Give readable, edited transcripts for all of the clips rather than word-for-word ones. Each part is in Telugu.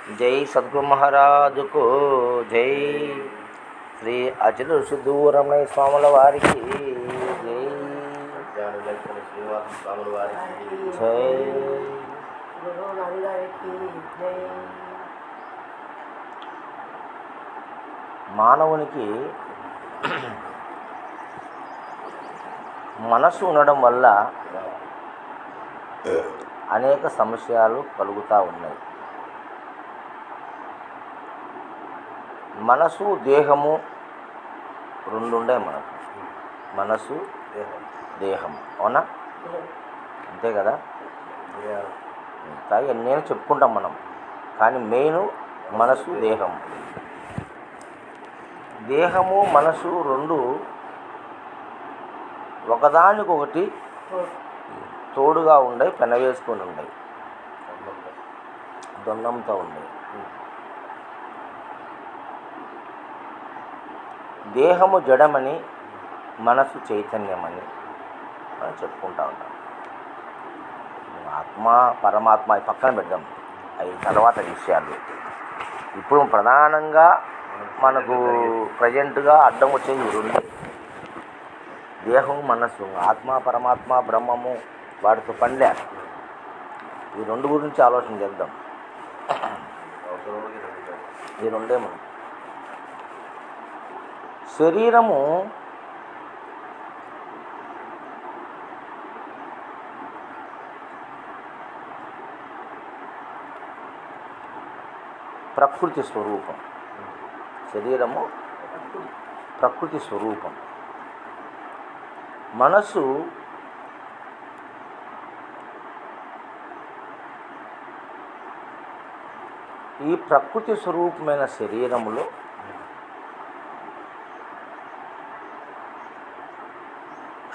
జై సద్గురు మహారాజుకు జై. శ్రీ అచల సిద్ధూరమణయ స్వాముల వారికి జై. శ్రీనివాస స్వాముల వారికి జై. మానవునికి మనసు ఉండడం వల్ల అనేక సమస్యలు కలుగుతూ ఉన్నాయి. మనసు దేహము రెండు ఉండే మనకు. మనసు దేహం, అవునా? అంతే కదా. ఇంకా ఎన్నైనా చెప్పుకుంటాం మనం, కానీ మెయిన్ మనసు దేహము. దేహము మనసు రెండు ఒకదానికొకటి తోడుగా ఉండయి, పెనవేసుకొని ఉండయి, దొండంతో ఉండయి. దేహము జడమని, మనసు చైతన్యమని మనం చెప్పుకుంటా ఉంటాం. ఆత్మ పరమాత్మ అవి పక్కన పెడదాం, అవి తర్వాత విషయాలు. ఇప్పుడు ప్రధానంగా మనకు ప్రజెంట్గా అడ్డం వచ్చేది ఈ రెండు: దేహం మనస్సు. ఆత్మ పరమాత్మ బ్రహ్మము వాటితో పనిలే. ఈ రెండు గురించి ఆలోచన చేద్దాం. ఈ రెండే మనం. శరీరము ప్రకృతి స్వరూపం. శరీరము ప్రకృతి స్వరూపం. మనసు ఈ ప్రకృతి స్వరూపమైన శరీరములో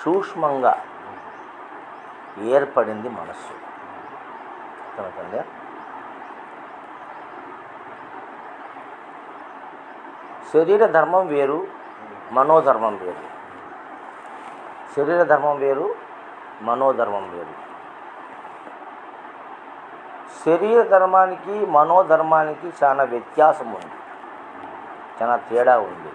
సూక్ష్మంగా ఏర్పడింది మనస్సు. అర్థమవుతుందా? శరీర ధర్మం వేరు, మనోధర్మం వేరు. శరీర ధర్మం వేరు, మనోధర్మం వేరు. శరీర ధర్మానికి మనోధర్మానికి చాలా వ్యత్యాసం ఉంది, చాలా తేడా ఉంది.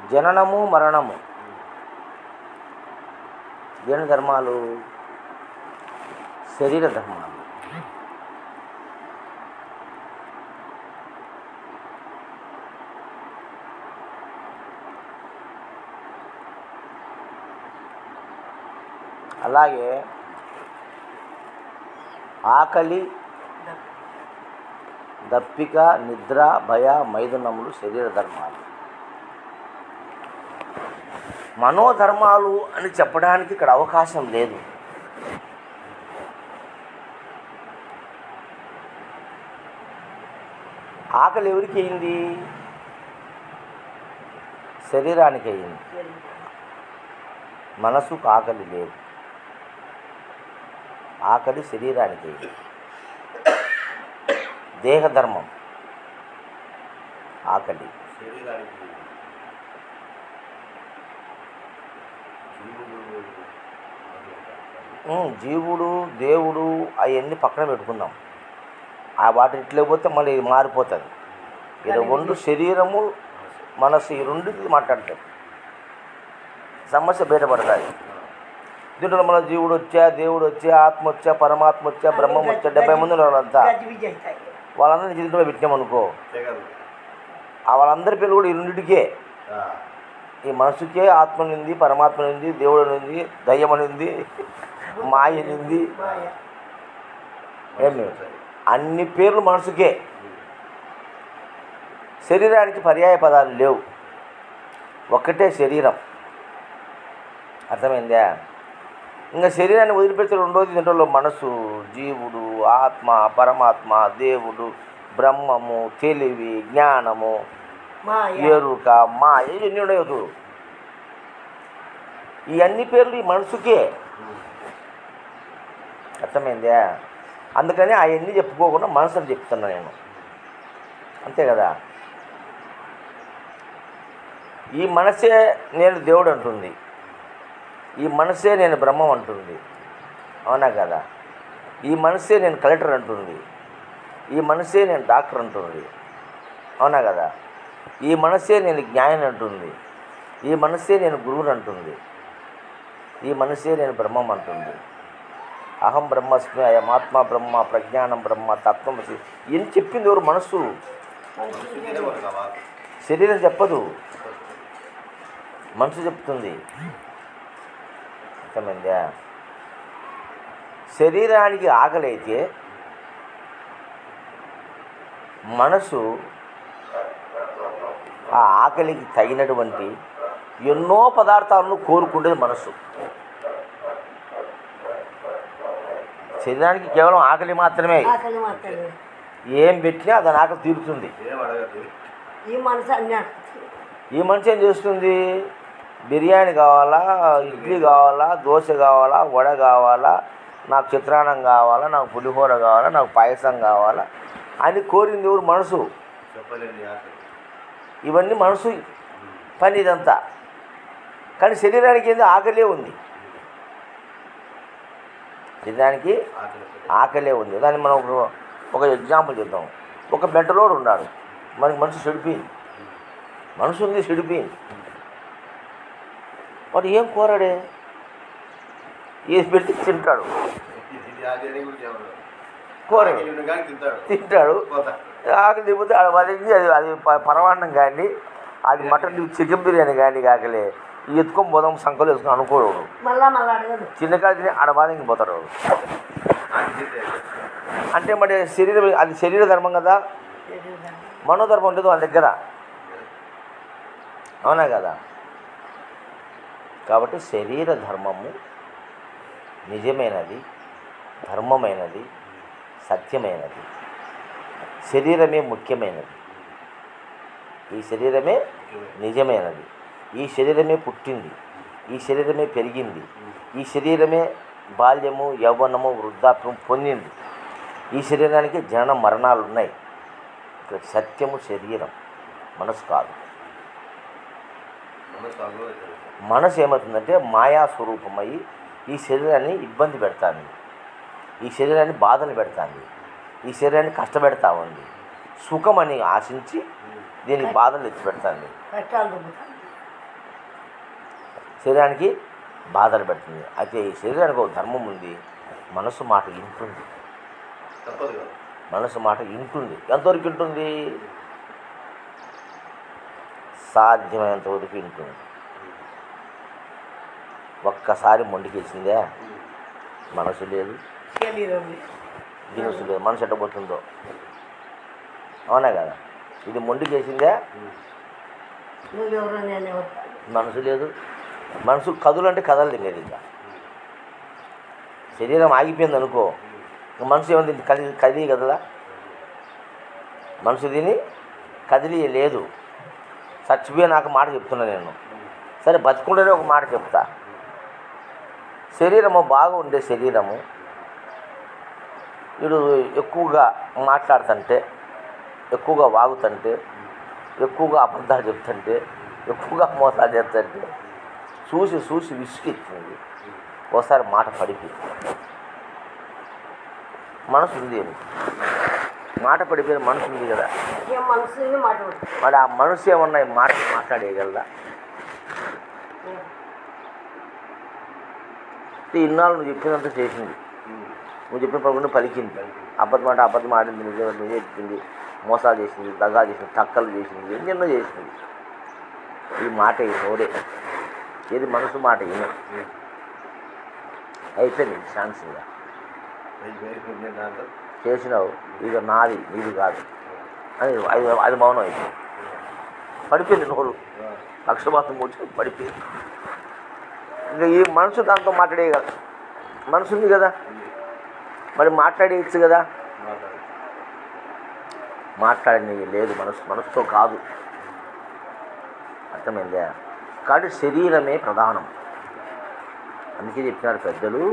జననము మరణము దేని ధర్మాలు? శరీర ధర్మాలు. అలాగే ఆకలి, దప్పిక, నిద్ర, భయ, మైథునములు శరీర ధర్మాలు. మనోధర్మాలు అని చెప్పడానికి ఇక్కడ అవకాశం లేదు. ఆకలి ఎవరికి అయింది? శరీరానికి అయింది. మనసుకు ఆకలి లేదు. ఆకలి శరీరానికి అయింది. దేహధర్మం ఆకలి. జీవుడు దేవుడు అవన్నీ పక్కన పెట్టుకుందాం. ఆ వాటి ఇట్లా పోతే మళ్ళీ మారిపోతుంది. ఇలా రెండు శరీరము మనసు ఈ రెండింటికి మాట్లాడతారు, సమస్య బయటపడతాయి. దీంట్లో మన జీవుడు వచ్చా, దేవుడు వచ్చా, ఆత్మ వచ్చా, పరమాత్మ వచ్చా, బ్రహ్మం వచ్చా, 70 మంది వాళ్ళంతా. వాళ్ళందరినీ జీవితంలో పెట్టామనుకో, వాళ్ళందరి పేర్లు కూడా ఈ రెండింటికే. ఈ మనసుకే ఆత్మ నింది, పరమాత్మ నింది, దేవుడు నింది, దయ్యం నింది, మాయ నింది. ఏమి అన్ని పేర్లు మనసుకే. శరీరానికి పర్యాయ పదాలు లేవు, ఒక్కటే శరీరం. అర్థమైందా? ఇంకా శరీరాన్ని వదిలిపెడితే రెండోది దీంట్లో మనసు, జీవుడు, ఆత్మ, పరమాత్మ, దేవుడు, బ్రహ్మము, తెలివి, జ్ఞానము, ఎరుక, మాయ, ఇవన్నీ ఉండవు. ఈ అన్ని పేర్లు ఈ మనసుకే. అర్థమైందా? అందుకని అవన్నీ చెప్పుకోకుండా మనసుని చెప్తున్నా నేను, అంతే కదా. ఈ మనసే నేను దేవుడు అంటుంది, ఈ మనసే నేను బ్రహ్మం అంటుంది. అవునా కదా? ఈ మనసే నేను కలెక్టర్ అంటుంది, ఈ మనసే నేను డాక్టర్ అంటుంది. అవునా కదా? ఈ మనసే నేను జ్ఞాని అంటుంది, ఈ మనసే నేను గురువుని అంటుంది, ఈ మనసే నేను బ్రహ్మం అంటుంది. అహం బ్రహ్మస్మి, అయమాత్మ బ్రహ్మ, ప్రజ్ఞానం బ్రహ్మ, తత్వమసి. ఏం చెప్పింది ఎవరు? మనస్సు. శరీరం చెప్పదు, మనసు చెప్తుంది. అర్థమైందా? శరీరానికి ఆకలి అయితే మనసు ఆ ఆకలికి తగినటువంటి ఎన్నో పదార్థాలను కోరుకుండేది మనసు. శరీరానికి కేవలం ఆకలి మాత్రమే. ఏం పెట్టినా దాని ఆకలి తీరుతుంది. ఈ మనసు ఏం చేస్తుంది? బిర్యానీ కావాలా, ఇడ్లీ కావాలా, దోశ కావాలా, వడ కావాలా, నాకు చిత్రాన్నం కావాలా, నాకు పులిహోర కావాలా, నాకు పాయసం కావాలా అని కోరింది ఎవరు? మనసు. ఇవన్నీ మనసు పని ఇదంతా. కానీ శరీరానికి ఏంది? ఆకలే ఉంది. శరీరానికి ఆకలే ఉంది. దాన్ని మనం ఒక ఎగ్జాంపుల్ చెప్తాం. ఒక మెంటలోడు ఉన్నాడు, మనకి మనసు చెడిపోయింది, మనసు ఉంది చెడిపోయింది. వాడు ఏం కోరాడే? ఏది పెట్టి తింటాడు, కోరాడు తింటాడు. ఆకలి తిప్పితే అది అది పరమాన్నం కానీ, అది మటన్ చికెన్ బిర్యానీ కానీ ఆకలే ఎత్తుకొని పోదాం సంకలు వేసుకొని అనుకోడు. చిన్నకాడ తిని ఆడబాదకి పోతాడు. అంటే మరి శరీరం, అది శరీర ధర్మం కదా, మనోధర్మం ఉండదు వాళ్ళ దగ్గర. అవునా కదా? కాబట్టి శరీర ధర్మము నిజమైనది, ధర్మమైనది, సత్యమైనది. శరీరమే ముఖ్యమైనది, ఈ శరీరమే నిజమైనది, ఈ శరీరమే పుట్టింది, ఈ శరీరమే పెరిగింది, ఈ శరీరమే బాల్యము, యౌవనము, వృద్ధాప్యం పొందింది. ఈ శరీరానికి జనన మరణాలు ఉన్నాయి. సత్యము శరీరం, మనసు కాదు. మనసు ఏమవుతుందంటే మాయా స్వరూపమై ఈ శరీరాన్ని ఇబ్బంది పెడతాను, ఈ శరీరాన్ని బాధలు పెడతాను, ఈ శరీరాన్ని కష్టపెడతా ఉంది. సుఖమని ఆశించి దీనికి బాధలు తెచ్చి పెడతాను, శరీరానికి బాధలు పెడుతుంది. అయితే ఈ శరీరానికి ఒక ధర్మం ఉంది. మనసు మాట వింటుంది, మనసు మాట వింటుంది. ఎంతవరకు వింటుంది? సాధ్యమైనంత వరకు వింటుంది. ఒక్కసారి మొండికేసిందే మనసు లేదు, దినుసు లేదు, మనసు ఎట్టబోతుందో. అవునా కదా? ఇది మొండికేసిందే, మనసు లేదు. మనసు కదులంటే కదలదు. లేదు, ఇంకా శరీరం ఆగిపోయింది అనుకో, మనసు ఏమైంది? కదిలి కదలా. మనసు దీన్ని కదిలి లేదు. చచ్చిపోయి నాకు మాట చెప్తున్నా నేను. సరే, బతుకుంటేనే ఒక మాట చెప్తా. శరీరము బాగా ఉండే శరీరము వీడు ఎక్కువగా మాట్లాడుతుంటే, ఎక్కువగా వాగుతుంటే, ఎక్కువగా అబద్ధాలు చెప్తుంటే, ఎక్కువగా మోసాలు చేస్తుంటే చూసి చూసి విసుకెత్తింది. ఒకసారి మాట పడిపోయింది. మనసు ఉంది, మాట పడిపోయిన మనసు ఉంది కదా, మరి ఆ మనసు ఏమన్నా మాట మాట్లాడేయగలదా? ఇన్నాళ్ళు నువ్వు చెప్పినంత చేసింది, నువ్వు చెప్పిన పనులు పలికింది. అబద్ధం ఆడింది, నిజం చెప్పింది, మోసాలు చేసింది, దగా చేసింది, తక్కలు చేసింది, ఎన్నెన్నో చేసింది. ఈ మాట నోరే, ఏది మనసు మాట వినే అయిపోయింది. ఛాన్స్గా చేసినావు, ఇక నాది నీది కాదు అని అది మౌనం అయిపోయింది. పడిపోయింది నోరు, అక్షపాతం కూర్చొని పడిపోయింది. ఇంకా ఈ మనసు దాంతో మాట్లాడేయగలదు. మనసు ఉంది కదా, మరి మాట్లాడేయచ్చు కదా. మాట్లాడని లేదు, మనసుతో కాదు. అర్థమైందా? కాబట్టి శరీరమే ప్రధానం. అందుకే చెప్పినారు పెద్దలు,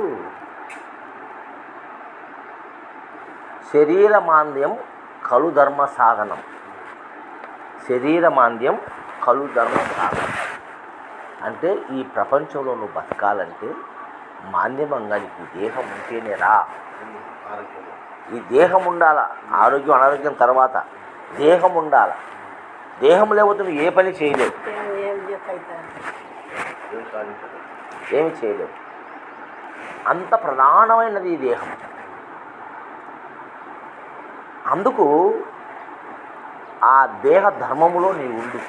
శరీరమాంద్యం కలు ధర్మ సాధనం. శరీరమాంద్యం కలు ధర్మం కాదు. అంటే ఈ ప్రపంచంలో నువ్వు బతకాలంటే మాధ్యమంగా నీకు దేహం ఉంటేనే రా. ఈ దేహం ఉండాల. ఆరోగ్యం అనారోగ్యం తర్వాత దేహం ఉండాల. దేహం లేకపోతే నువ్వు ఏ పని చేయలేవు, ఏమి చేయలేవు. అంత ప్రధానమైనది ఈ దేహం. అందుకు ఆ దేహ ధర్మములో నీవు ఉండు.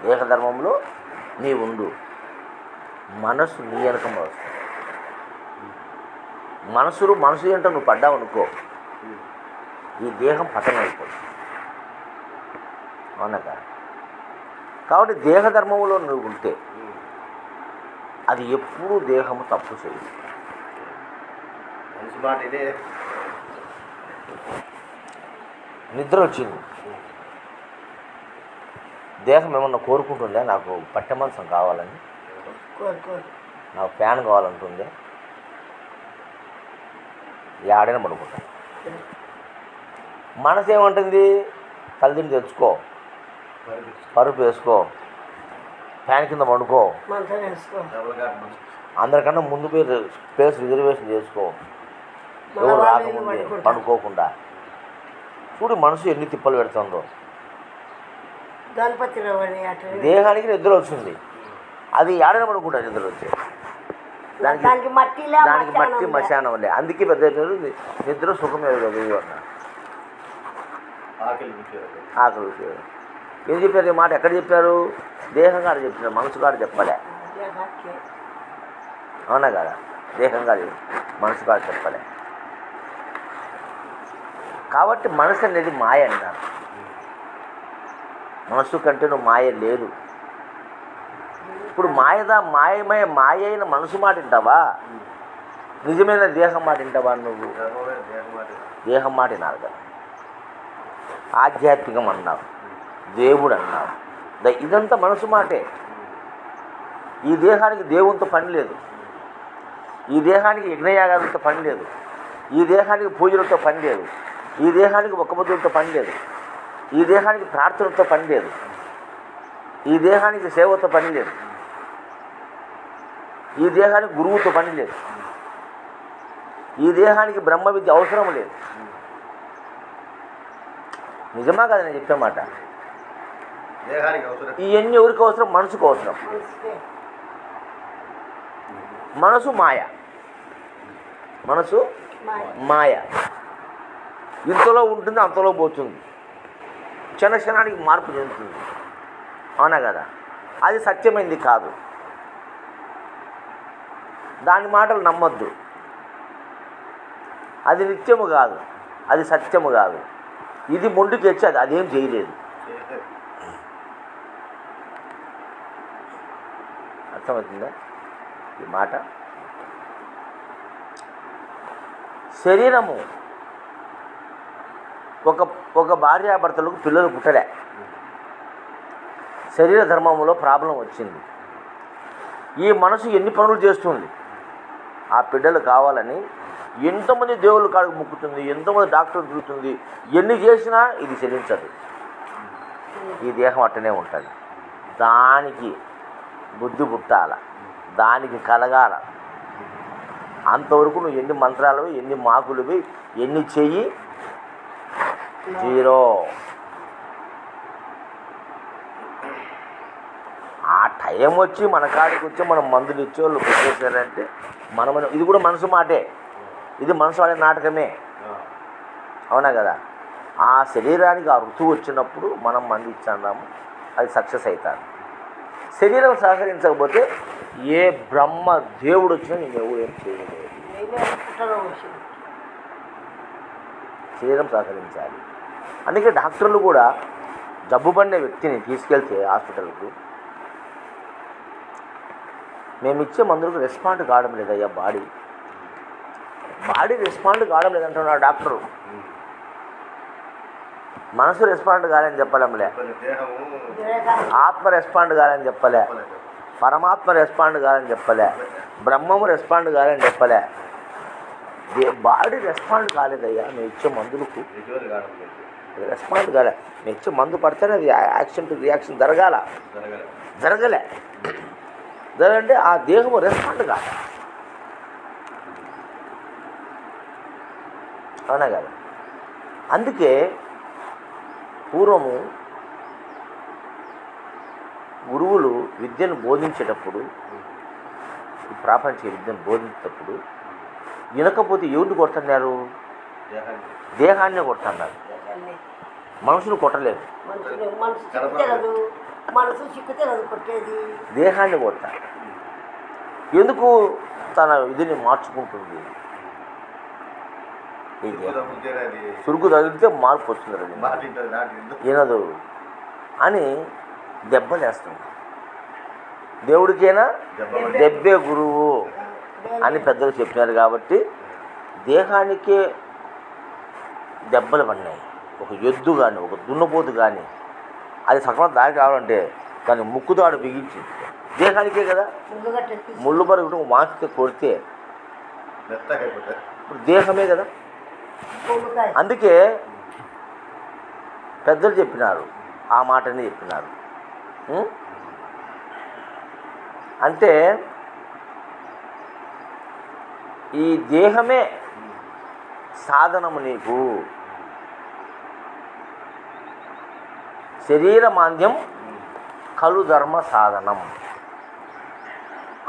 దేహ ధర్మంలో నీవు ఉండు. మనసు నీ వెనకం వస్తుంది. మనసు ఏంటో నువ్వు పడ్డావు అనుకో, ఈ దేహం పతనం అయిపోతుంది. అవునా కదా? కాబట్టి దేహ ధర్మంలో నువ్వు ఉంటే అది ఎప్పుడూ దేహము తప్పు చేయదు. నిద్ర వచ్చింది, దేహం ఏమన్నా కోరుకుంటుందే నాకు పట్టె మంచం కావాలని, నాకు ఫ్యాన్ కావాలంటుందే, ఆడైనా పడుకుంటాను. మనసు ఏమంటుంది? తల్లిని తెచ్చుకో, పరుపు వేసుకో, ఫ్యాన్ కింద పండుకో, అందరికన్నా ముందు పోయి స్పేస్ రిజర్వేషన్ చేసుకో, ఎవరు రాకముందే పండుకోకుండా. చూడు మనసు ఎన్ని తిప్పలు పెడుతుందో. దేహానికి నిద్ర వచ్చింది, అది ఏడైనా పడుకుంటారు నిద్ర వచ్చి. దానికి మట్టి మశానం వల్లే. అందుకే పెద్ద నిద్ర సుఖమే కదా అన్న. ఆకలి విషయం ఏం చెప్పారు? ఈ మాట ఎక్కడ చెప్పారు? దేహం కాడ చెప్పారు, మనసు కాడ చెప్పలే. అవునా కదా? దేహం కాడ మనసు కాడ చెప్పలే. కాబట్టి మనసు అనేది మాయ అన్నారు. మనసు కంటే నువ్వు మాయ లేదు. ఇప్పుడు మాయ అయిన మనసు మాట వింటావా? నిజమైన దేహం మాట వింటావా? నువ్వు దేహం మాట వినాలి కదా. ఆధ్యాత్మికం అన్నావు, దేవుడు అన్నావు, ఇదంతా మనసు మాటే. ఈ దేహానికి దేవునితో పని లేదు, ఈ దేహానికి యజ్ఞయాగాలతో పని లేదు, ఈ దేహానికి పూజలతో పని లేదు, ఈ దేహానికి ఒక్కబొద్దులతో పని లేదు, ఈ దేహానికి ప్రార్థనతో పని లేదు, ఈ దేహానికి సేవతో పని లేదు, ఈ దేహానికి గురువుతో పని లేదు, ఈ దేహానికి బ్రహ్మ విద్య అవసరం లేదు. నిజమా కదా నేను చెప్పే మాట? ఇవన్నీ ఎవరికి అవసరం? మనసుకు అవసరం. మనసు మాయ, మనసు మాయ. ఇంతలో ఉంటుంది, అంతలో పోతుంది, క్షణానికి మార్పు చెందుతుంది. అవునా కదా? అది సత్యమైంది కాదు. దాని మాటలు నమ్మొద్దు. అది నిత్యము కాదు, అది సత్యము కాదు. ఇది మొండికి వచ్చి అదేం చేయలేదు. అర్థమవుతుందా ఈ మాట? శరీరము ఒక భార్యాభర్తలకు పిల్లలు పుట్టలే. శరీర ధర్మంలో ప్రాబ్లం వచ్చింది. ఈ మనసు ఎన్ని పనులు చేస్తుంది? ఆ బిడ్డలు కావాలని ఎంతమంది దేవుళ్ళ కాడికి ముక్కుతుంది, ఎంతమంది డాక్టర్లు తిరుగుతుంది. ఎన్ని చేసినా ఇది చెల్లించదు. ఈ దేహం అట్టనే ఉంటుంది. దానికి బుద్ధి పుట్టాల, దానికి కలగాల. అంతవరకు నువ్వు ఎన్ని మంత్రాలు, ఎన్ని మాకులువి, ఎన్ని చెయ్యి, జీరో. ఆ టైం వచ్చి మన కాడికి వచ్చి మనం మందులు ఇచ్చే వాళ్ళు పెట్టేశారంటే మనం, ఇది కూడా మనసు మాటే, ఇది మనసు ఆడే నాటకమే. అవునా కదా? ఆ శరీరానికి ఆ ఋతువు వచ్చినప్పుడు మనం మంది ఇచ్చాము, అది సక్సెస్ అవుతారు. శరీరం సహకరించకపోతే ఏ బ్రహ్మ దేవుడు వచ్చినా నేను ఎవరు ఏం చేయలేదు. శరీరం సహకరించాలి. అందుకే డాక్టర్లు కూడా జబ్బు పడిన వ్యక్తిని తీసుకెళ్తే హాస్పిటల్కు, మేము ఇచ్చే మందులకు రెస్పాండ్ కావడం లేదయ్యా, బాడీ రెస్పాండ్ కావడం లేదంటున్నాడు డాక్టరు. మనసు రెస్పాండ్ కాలని చెప్పడంలే, ఆత్మ రెస్పాండ్ కాలని చెప్పలే, పరమాత్మ రెస్పాండ్ కాలని చెప్పలే, బ్రహ్మము రెస్పాండ్ కాలని చెప్పలే. బాడీ రెస్పాండ్ కాలేదయ్యా మేము ఇచ్చే మందులకు. రెస్పాండ్ కాలే. నెక్స్ట్ మందు పడితేనే అది యాక్షన్ టు రియాక్షన్ జరగలే. జరగంటే ఆ దేహము రెస్పాండ్ కాదు. అవునా కాదు? అందుకే పూర్వము గురువులు విద్యను బోధించేటప్పుడు, ఈ ప్రాపంచిక విద్యను బోధించేటప్పుడు వినకపోతే ఎవరిని కొడుతున్నారు? దేహాన్ని కొడుతున్నారు. మనసును కొట్టలేదు, దేహాన్ని కొడతారు. ఎందుకు? తన విధిని మార్చుకుంటుంది. చురుకు తగిలితే మార్పు వస్తుంది, వినదు అని దెబ్బలేస్తుంది. దేవుడికైనా దెబ్బే గురువు అని పెద్దలు చెప్పినారు. కాబట్టి దేహానికే దెబ్బలు పడినాయి. ఒక ఎద్దు కానీ, ఒక దున్నపోతు కానీ అది సగం దారి కావాలంటే దాని ముక్కుదాడు బిగించి దేహానికే కదా. ముళ్ళు బరుగు మాంస కొడితే ఇప్పుడు దేహమే కదా. అందుకే పెద్దలు చెప్పినారు, ఆ మాటని చెప్పినారు. అంటే ఈ దేహమే సాధనము నీకు. శరీర మాంద్యం కలు ధర్మ సాధనం.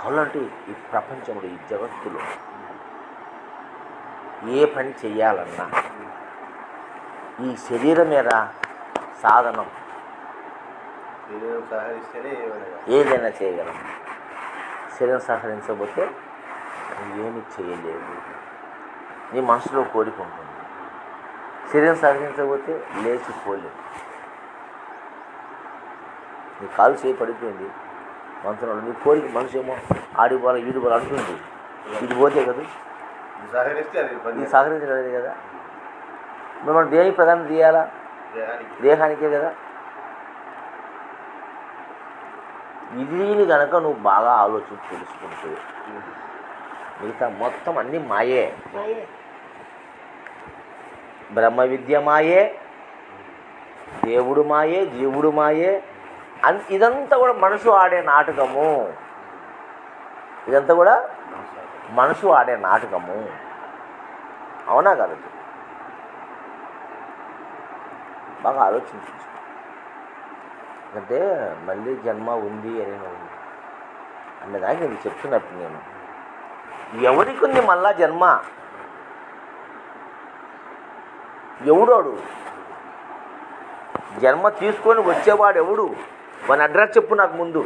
కలు అంటే ఈ ప్రపంచంలో, ఈ జగత్తులో ఏ పని చెయ్యాలన్నా ఈ శరీరమేరా సాధనం. ఏదైనా చేయగలం. శరీరం సహకరించకపోతే ఏమి చేయలేదు. నీ మనసులో కోరిక ఉంటుంది. శరీరం సహకరించకపోతే లేచిపోలేదు. నీ కాలు చేయి పడిపోయింది మనసులో, నీ కోరిక మనసు ఏమో ఆడిపోవాలి ఈడిపోవాలి అంటుంది. ఇది పోతే కదా, ఇది సహకరించలేదు కదా. మనం దేనికి ప్రధానం తీయాలా? దేహానికే కదా. ఇది కనుక నువ్వు బాగా ఆలోచించి తెలుసుకుంటూ మిగతా మొత్తం అన్నీ మాయే. బ్రహ్మ విద్య మాయే, దేవుడు మాయే, జీవుడు మాయే. ఇదంతా కూడా మనసు ఆడే నాటకము. ఇదంతా కూడా మనసు ఆడే నాటకము. అవునా కాదు? బాగా ఆలోచించు. అంటే మళ్ళీ జన్మ ఉంది అని అన్నదానికి నేను చెప్తున్నప్పుడు నేను ఎవరికి ఉంది మళ్ళా జన్మ? ఎవడోడు జన్మ తీసుకొని వచ్చేవాడు ఎవడు? వాని అడ్రస్ చెప్పు నాకు ముందు.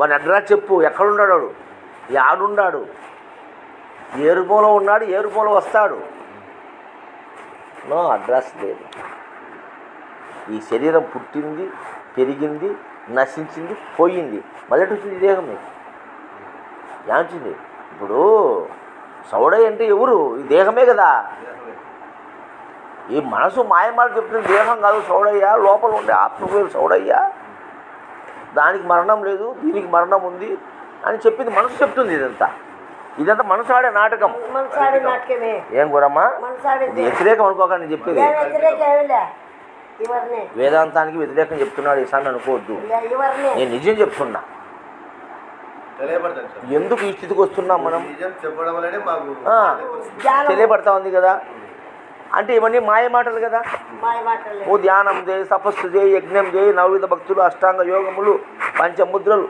వాని అడ్రస్ చెప్పు. ఎక్కడున్నాడు వాడు? యాడున్నాడు? ఏ రూపంలో ఉన్నాడు? ఏ రూపంలో వస్తాడు? నో అడ్రస్ లేదు. ఈ శరీరం పుట్టింది, పెరిగింది, నశించింది, పోయింది, మళ్ళీ వచ్చింది దేహం. మీకు ఏమొచ్చింది? ఇప్పుడు సౌడయ్య అంటే ఎవరు? ఈ దేహమే కదా. ఈ మనసు మాయమాలు చెప్తుంది, దేహం కాదు సౌడయ్య. లోపల ఉండే ఆత్మ పేరు సౌడయ్య. దానికి మరణం లేదు, దీనికి మరణం ఉంది అని చెప్పింది మనసు చెప్తుంది. ఇదంతా మనసు ఆడే నాటకం. ఏం కూరమ్మా? ఇది వ్యతిరేకం అనుకోకండి చెప్పేది. వేదాంతానికి వ్యతిరేకం చెప్తున్నాడు ఈసారి అనుకోవద్దు. నేను నిజం చెప్తున్నా. ఎందుకు ఈ స్థితికి వస్తున్నాం మనం? తెలియబడతా ఉంది కదా. అంటే ఇవన్నీ మాయ మాటలు కదా. ఓ ధ్యానం చేయి, తపస్సు చేయి, యజ్ఞం చేయి, నవవిధ భక్తులు, అష్టాంగ యోగములు, పంచముద్రలు,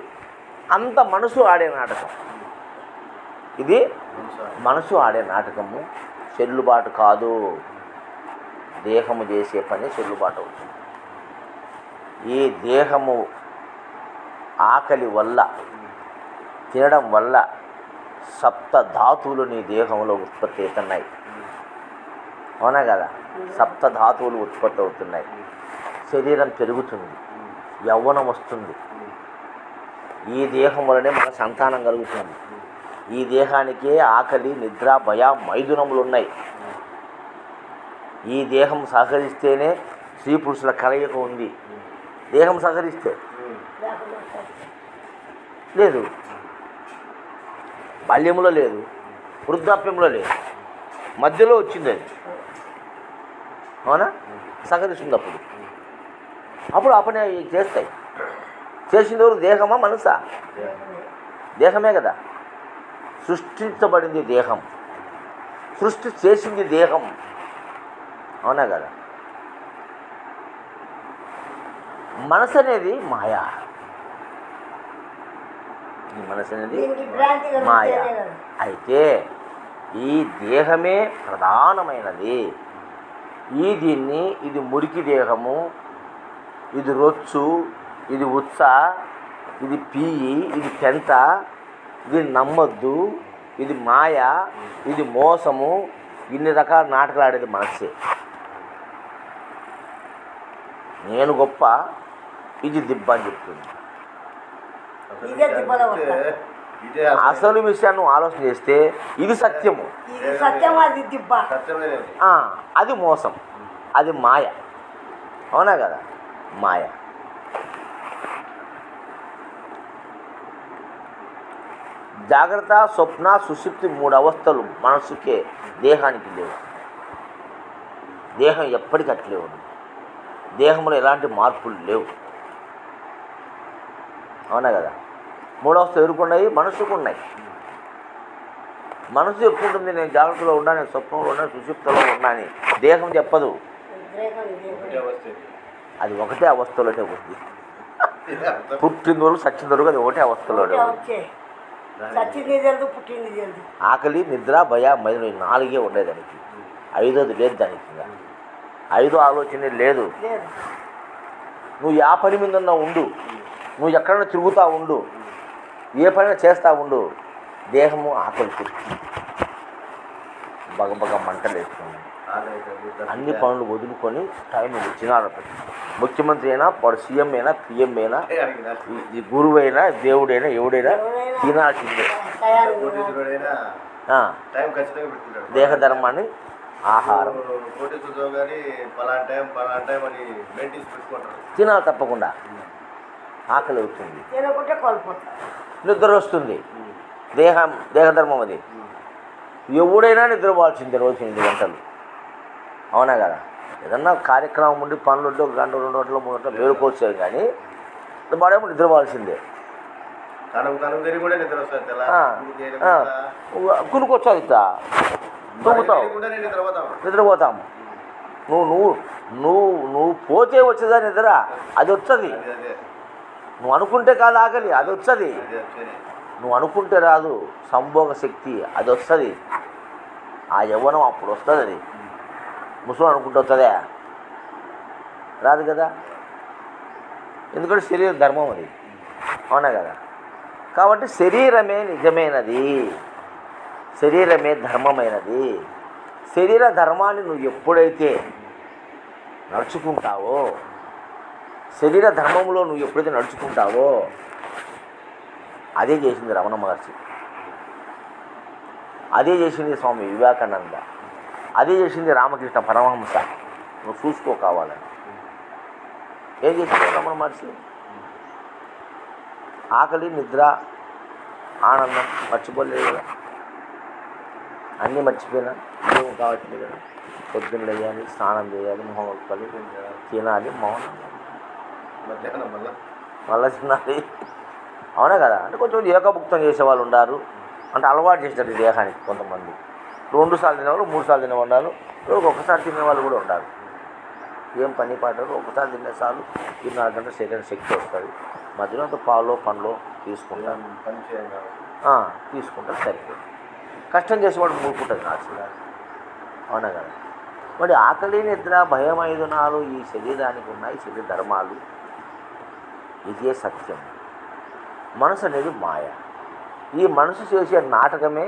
అంత మనసు ఆడే నాటకం. ఇది మనసు ఆడే నాటకము. చెల్లుబాటు కాదు. దేహము చేసే పని చెల్లుబాటు అవుతుంది. ఈ దేహము ఆకలి వల్ల, తినడం వల్ల సప్త ధాతువులు నీ దేహంలో ఉత్పత్తి అవుతున్నాయి. అవునా కదా? సప్త ధాతువులు ఉత్పత్తి అవుతున్నాయి. శరీరం పెరుగుతుంది, యవ్వనం వస్తుంది. ఈ దేహం వల్లనే మన సంతానం కలుగుతుంది. ఈ దేహానికే ఆకలి, నిద్ర, భయ, మైథునములు ఉన్నాయి. ఈ దేహం సహకరిస్తేనే స్త్రీ పురుషుల కలయిక ఉంది. దేహం సహకరిస్తే లేదు. బాల్యంలో లేదు, వృద్ధాప్యంలో లేదు, మధ్యలో వచ్చింది అది. అవునా? సహకరిస్తుంది అప్పుడు అప్పుడు ఆ పని అవి చేస్తాయి. చేసింది ఎవరు? దేహమా మనసా? దేహమే కదా. సృష్టించబడింది దేహం, సృష్టి చేసింది దేహం, అవునా కదా. మనసు అనేది మాయా, ఈ మనసు అనేది మాయా. అయితే ఈ దేహమే ప్రధానమైనది. ఇది మురికి దేహము, ఇది రొచ్చు, ఇది ఉత్స, ఇది పీయి, ఇది పెంట, ఇది నమ్మొద్దు, ఇది మాయ, ఇది మోసము, ఇన్ని రకాల నాటకాలు ఆడేది మనసే. నేను గొప్ప, ఇది దిబ్బ అని చెప్తుంది. అసలు విషయాన్ని ఆలోచన చేస్తే ఇది సత్యము, అది మోసం, అది మాయ, అవునా కదా. మాయ. జాగ్రత్త, స్వప్న, సుషుప్తి 3 అవస్థలు మనసుకే, దేహానికి లేవు. దేహం ఎప్పటికీ అట్లే ఉంది. దేహంలో ఎలాంటి మార్పులు లేవు, అవునా కదా. 3 అవస్థలు ఎవరుకున్నాయి? మనసుకు ఉన్నాయి. మనసు చెప్పుకుంటుంది నేను జాగ్రత్తలో ఉన్నా, నేను స్వప్నంలో ఉన్నా, సుషుప్తిలో ఉన్నా అని. దేహం చెప్పదు. అది ఒకటే అవస్థలోనే ఉంది. పుట్టిన వరకు సచ్చిన వరకు అది ఒకటే అవస్థలోనే ఉంది. ఆకలి, నిద్ర, భయ, మైదులు 4 ఉండేది దానికి. 5వది లేదు దానికి. 5వ ఆలోచన లేదు. నువ్వు ఏ పని మీద ఉన్నా ఉండు, నువ్వు ఎక్కడైనా తిరుగుతూ ఉండు, ఏ పనైనా చేస్తూ ఉండు, దేహము ఆకలి బగబగ మంటలు వేస్తుంది. అన్ని పనులు వదులుకొని టైం వచ్చినారు. ముఖ్యమంత్రి అయినా, వాడు సీఎం అయినా, పిఎం అయినా, ఈ గురువు అయినా, దేవుడైనా, ఎవడైనా తినాల్సిందే. దేహ ధర్మాన్ని, ఆహారం తినాలి తప్పకుండా. ఆకలి అవుతుంది, నిద్ర వస్తుంది. దేహధర్మం అది. ఎవడైనా నిద్రపోవాల్సిందే రోజు 8 గంటలు, అవునా కదా. ఏదన్నా కార్యక్రమం ఉండి పనులు ఉంటే 1 గంట, 2 గంటలు, 3 గంటలు మేలుకోవచ్చు, కానీ వాడేమో నిద్రపోవాల్సిందే. కునుకొచ్చావు, ఇట్లా తూగుతావు, నిద్రపోతాము. నువ్వు పోతే వచ్చేదా నిద్ర? అది వచ్చది. నువ్వు అనుకుంటే కాదు ఆకలి, అది వచ్చది. నువ్వు అనుకుంటే రాదు. సంభోగ శక్తి అది వస్తుంది. ఆ యవ్వనం అప్పుడు వస్తుంది. అది ముసలి అనుకుంటూ వస్తుందా? రాదు కదా. ఎందుకంటే శరీర ధర్మం అది, అవునా కదా. కాబట్టి శరీరమే నిజమైనది, శరీరమే ధర్మమైనది. శరీర ధర్మాన్ని నువ్వు ఎప్పుడైతే నడుచుకుంటావో, శరీర ధర్మంలో నువ్వు ఎప్పుడైతే నడుచుకుంటావో, అదే చేసింది రమణ మహర్షి, అదే చేసింది స్వామి వివేకానంద, అదే చేసింది రామకృష్ణ పరమహంస. నువ్వు చూసుకో కావాలని. ఏం చేసింది రమణ మహర్షి? ఆకలి, నిద్ర, ఆనందం మర్చిపోలేదు కదా. అన్నీ మర్చిపోయినా ఏం కావాల్సింది కదా. పొద్దున్న లేయాలి, స్నానం చేయాలి, మొహం ఒక్కలి, తినాలి, మౌనం, మధ్యాహ్నం మళ్ళీ తినాలి, అవునా కదా. అంటే కొంచెం ఏకభుక్తం చేసేవాళ్ళు ఉన్నారు, అంటే అలవాటు చేస్తారు ఈ దేహానికి. కొంతమంది 2 సార్లు తినేవాళ్ళు, 3 సార్లు తినేవాళ్ళు, ఒక్కసారి తినేవాళ్ళు కూడా ఉండాలి. ఏం పని పాటలు, ఒకసారి తినే సార్లు 24 గంటల శక్తి వస్తుంది. మధ్యలో అంత పాలు పండ్లు తీసుకుంటారు, తీసుకుంటారు, సరిపోతుంది. కష్టం చేసేవాడు మూడుకుంటుంది నాశ, అవునా కదా. మరి ఆకలి, నిద్ర, భయం, 5 ఈ శరీరానికి ఉన్నాయి, శరీర ధర్మాలు. ఇదే సత్యం. మనసు అనేది మాయ. ఈ మనసు చేసే నాటకమే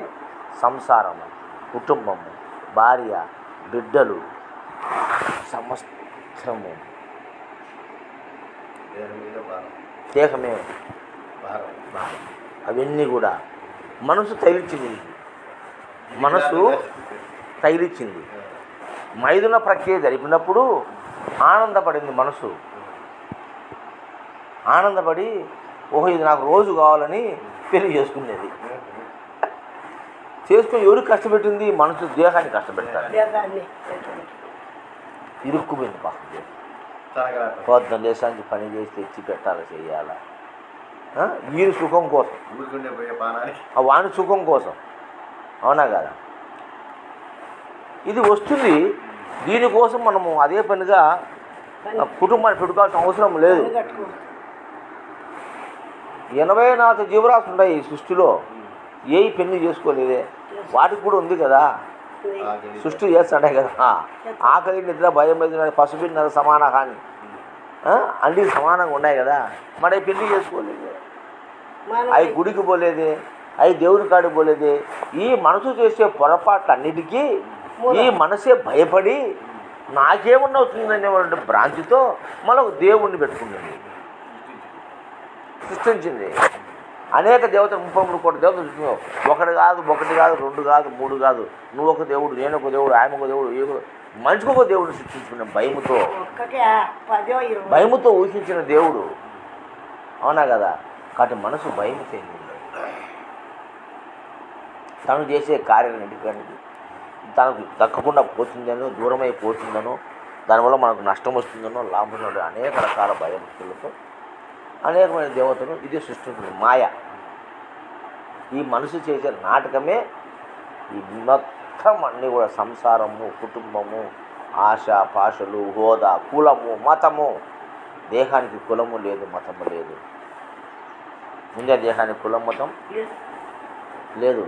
సంసారము, కుటుంబము, భార్య, బిడ్డలు, సమస్తము. దేహమే అవన్నీ కూడా మనసు తైలిచ్చింది. మనసు తైలిచ్చింది. మైదున ప్రక్రియ జరిపినప్పుడు ఆనందపడింది మనసు. ఆనందపడి ఓహో ఇది నాకు రోజు కావాలని పెళ్లి చేసుకునేది. చేసుకుని ఎవరికి కష్టపెట్టింది? మనసు దేహాన్ని కష్టపెడతారు. ఇరుక్కుపోయింది పాపం. పొద్దున్న దేశానికి పని చేసి తెచ్చి పెట్టాలి, చేయాలా, వీరి సుఖం కోసం, వాని సుఖం కోసం. అవునా కదా? ఇది వస్తుంది. దీనికోసం మనము అదే పనిగా కుటుంబాన్ని పెట్టుకోవాల్సిన అవసరం లేదు. 84 జీవరాశులు ఉన్నాయి ఈ సృష్టిలో. ఏ పెళ్లి చేసుకోలేదే, వాటికి కూడా ఉంది కదా, సృష్టి చేస్తాడే కదా. ఆకలి, నిద్ర, భయం, పసుపిన్నర సమాన హాని అన్నీ సమానంగా ఉన్నాయి కదా. మరి పెళ్లి చేసుకోలేదు, అవి గుడికి పోలేదే, అవి దేవుని కాడికి పోలేదే. ఈ మనసు చేసే పొరపాట్లన్నిటికీ ఈ మనసే భయపడి నాకేమన్నా అవుతుందనేటువంటి భ్రాంతితో మనకు దేవుణ్ణి పెట్టుకుంటుంది, సృష్టించింది. అనేక దేవతలు, 33 కోట్ల దేవతలు సృష్టించావు. ఒకటి కాదు, 2 కాదు, 3 కాదు. నువ్వు ఒక దేవుడు, నేను ఒక దేవుడు, ఆయన ఒక దేవుడు, మనిషికి ఒక దేవుడిని సృష్టించుకున్నాం భయముతో ఊహించిన దేవుడు. అవునా కదా? కాబట్టి మనసు భయం చెందింది. తను చేసే కార్యాలన్నిటికీ తనకు దక్కకుండా పోతుందనో, దూరమైపోతుందనో, దానివల్ల మనకు నష్టం వస్తుందనో, లాభం అనేక రకాల భయభక్తులతో అనేకమైన దేవతలు ఇది సృష్టించింది మాయ. ఈ మనసు చేసే నాటకమే ఈ మొత్తం అన్నీ కూడా. సంసారము, కుటుంబము, ఆశ, పాశలు, హోదా, కులము, మతము. దేహానికి కులము లేదు, మతము లేదు. ముందే దేహానికి కులం, మతం లేదు.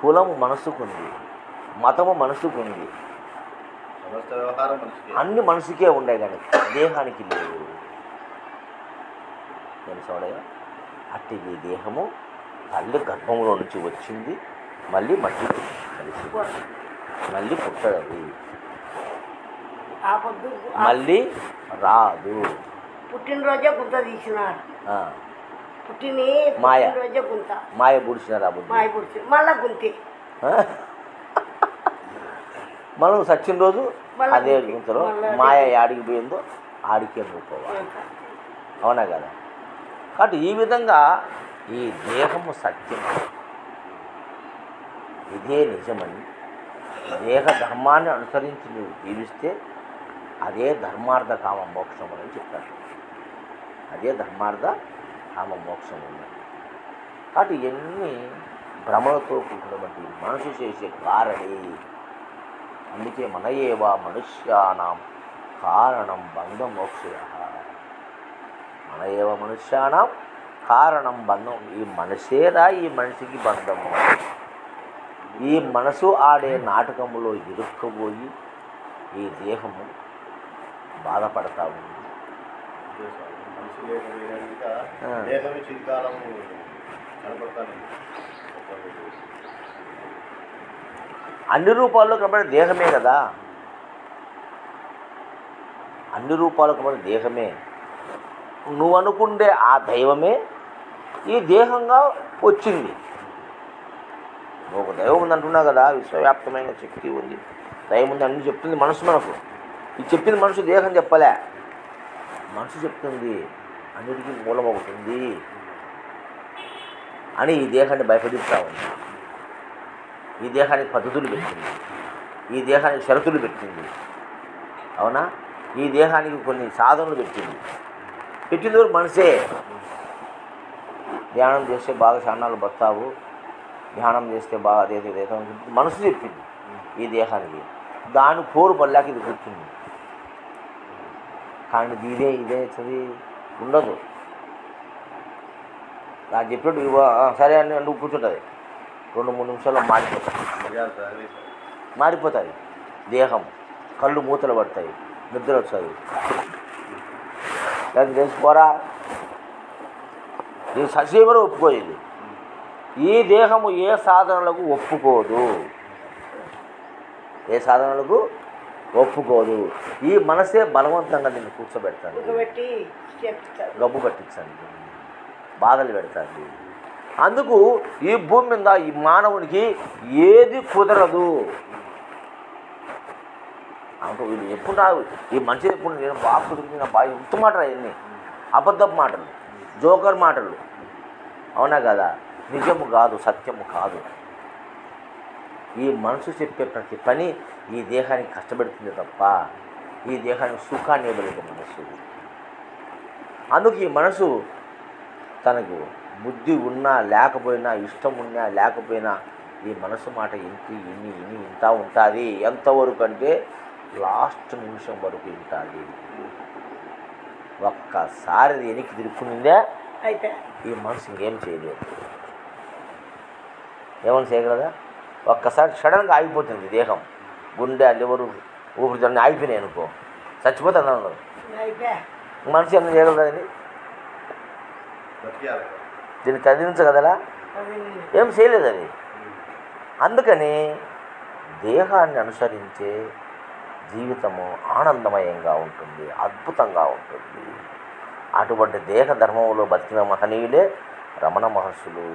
కులము మనసుకుంది, మతము మనసుకుంది, అన్ని మనసుకే ఉండే కానీ దేహానికి లేవు. తెలుసోడయ్యా? అట్టి ఈ దేహము తల్లి గర్భంలో నుంచి వచ్చింది, మళ్ళీ మట్టి కలిసి మళ్ళీ పుట్టది, మళ్ళీ రాదు. పుట్టినరోజే గుంత తీసినారు, మాయ గుంత మాయ బుడిచినారు. మాయ బుడిచి మళ్ళా గుంతి. మనం సచ్చిన రోజు అదే గుంతలో మాయ ఆడికి పోయిందో ఆడికే పోవాలి. అవునా కదా? కాబట్టి ఈ విధంగా ఈ దేహము సత్యం, ఇదే నిజమని, దేహ ధర్మాన్ని అనుసరించి నువ్వు జీవిస్తే అదే ధర్మార్థ కామ మోక్షం అని చెప్పారు. అదే ధర్మార్థ కామ మోక్షం ఉన్నది. కాబట్టి ఇవన్నీ భ్రమలతో కూడినటువంటి మనసు చేసే కారణి. అందుకే మన ఏవా మనుష్యానాం కారణం బంధం మోక్షయ. మన ఏవ మనుష్యానాం కారణం బంధం. ఈ మనసేరా ఈ మనిషికి బంధము. ఈ మనసు ఆడే నాటకములో ఇరుక్కుపోయి ఈ దేహము బాధపడతా ఉంది. అన్ని రూపాల్లో కనబడే దేహమే కదా, అన్ని రూపాల్లో కనబడే దేహమే. నువ్వు అనుకుండే ఆ దైవమే ఈ దేహంగా వచ్చింది. నువ్వు ఒక దైవం ఉంది అంటున్నావు కదా, విశ్వవ్యాప్తమైన శక్తి ఉంది, దైవం ఉంది అన్ని చెప్తుంది మనసు. మనకు ఇది చెప్పింది మనసు, దేహం చెప్పలే. మనసు చెప్తుంది అన్నిటికీ మూలం అవుతుంది అని ఈ దేహాన్ని భయపడిస్తూ ఉంది. ఈ దేహానికి పద్ధతులు పెట్టింది, ఈ దేహానికి షరతులు పెట్టింది. అవునా? ఈ దేహానికి కొన్ని సాధనలు పెట్టింది. పెట్టింది మనసే. ధ్యానం చేస్తే బాగా శానాలు బతావు, ధ్యానం చేస్తే బాగా అదే మనసు చెప్పింది ఈ దేహానికి. దాని కోరు పల్లాకి ఇది కూర్చుంది. కానీ ఇదే చదివి ఉండదు. నాకు చెప్పినట్టు సరే అని నువ్వు కూర్చుంటుంది, 2-3 నిమిషాల్లో మారిపోతుంది దేహం. కళ్ళు మూతలు పడతాయి, నిద్ర వస్తుంది. దానికి తెలుసుకోరా, ఇది సజీవన ఒప్పుకోదు. ఈ దేహము ఏ సాధనలకు ఒప్పుకోదు, ఏ సాధనలకు ఒప్పుకోదు. ఈ మనసే బలవంతంగా నిన్ను కూర్చోబెడతాను, గబ్బు పట్టించండి, బాధలు పెడతాను. అందుకు ఈ భూమి మీద ఈ మానవునికి ఏది కుదరదు. అంటూ వీళ్ళు ఎప్పుడు ఈ మనిషి ఎప్పుడు నేను బాగా కుదిరింది, నా బాగా ఇంత మాటలు అవన్నీ అబద్ధపు మాటలు, జోకర్ మాటలు. అవునా కదా? నిజము కాదు, సత్యము కాదు. ఈ మనసు చెప్పే ప్రతి పని ఈ దేహానికి కష్టపెడుతుంది తప్ప ఈ దేహానికి సుఖాన్ని ఇవ్వలేదు మనసు. అందుకు ఈ మనసు తనకు బుద్ధి ఉన్నా లేకపోయినా, ఇష్టం ఉన్నా లేకపోయినా ఈ మనసు మాట ఇన్ని ఇంటా ఉంటుంది. ఎంతవరకు అంటే లాస్ట్ నిమిషం వరకు వింటుంది. ఒక్కసారి వెనక్కి తిరుక్కునిందే అయితే ఈ మనసు ఇంకేం చేయలేదు. ఏమని చేయగలదా? ఒక్కసారి సడన్గా ఆగిపోతుంది దేహం, గుండె, లివరు, ఊపిరితిత్తులు ఆగిపోయినాయి అనుకో, చచ్చిపోతే అన్నాను. అయితే మనసు ఏమైనా చేయగలదా? దీన్ని కదిలించగలరా? అది ఏం చేయలేదు అది. అందుకని దేహాన్ని అనుసరించే జీవితము ఆనందమయంగా ఉంటుంది, అద్భుతంగా ఉంటుంది. అటువంటి దేహ ధర్మంలో బతికిన మహనీయులే రమణ మహర్షులు,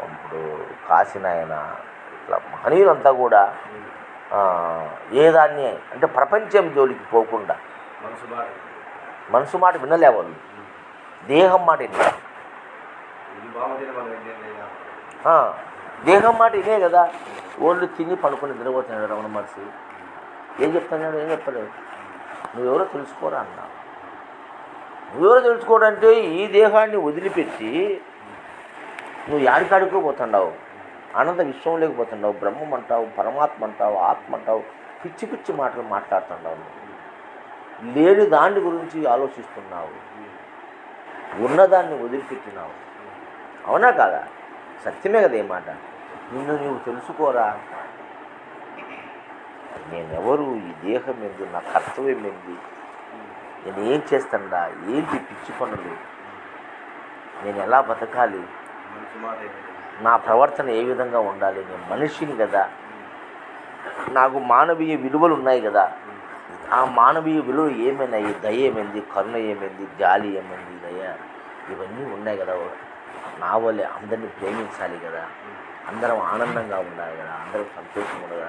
ఇప్పుడు కాశీనాయన, ఇట్లా మహనీయులంతా కూడా ఏదాన్ని అంటే ప్రపంచం జోలికి పోకుండా మనసు మాట వినలే వాళ్ళు, దేహం మాట విన్నారు. దేహం మాట ఇదే కదా. ఓళ్ళు తిని పడుకొని నిద్రపోతున్నాడు రమణ మహర్షి. ఏం చెప్తున్నాడు? ఏం చెప్పలేదు. నువ్వెవరో తెలుసుకోరా అన్నా. నువ్వెవరో తెలుసుకోవడంటే ఈ దేహాన్ని వదిలిపెట్టి నువ్వు యాడికాడికో పోతున్నావు, అనంత విశ్వంలోకి పోతున్నావు, బ్రహ్మం అంటావు, పరమాత్మ అంటావు, ఆత్మ అంటావు, పిచ్చి పిచ్చి మాటలు మాట్లాడుతున్నావు. లేని దాని గురించి ఆలోచిస్తున్నావు, ఉన్నదాన్ని వదిలిపెట్టినావు. అవునా కాదా? సత్యమే కదా ఈ మాట. నిన్ను నువ్వు తెలుసుకోరా. నేనెవరు, ఈ దేహం ఏంది, నా కర్తవ్యం ఏంది, నేను ఏం చేస్తాడా, ఏంటి పిచ్చి పనులు, నేను ఎలా బతకాలి, నా ప్రవర్తన ఏ విధంగా ఉండాలి, నేను మనిషిని కదా, నాకు మానవీయ విలువలు ఉన్నాయి కదా, ఆ మానవీయ విలువలు ఏమైనాయి, దయ ఏమైంది, కరుణ ఏమైంది, జాలి ఏమైంది, దయ ఇవన్నీ ఉన్నాయి కదా. నా వల్లే అందరినీ ప్రేమించాలి కదా, అందరం ఆనందంగా ఉండాలి కదా, అందరం సంతోషంగా ఉండగా,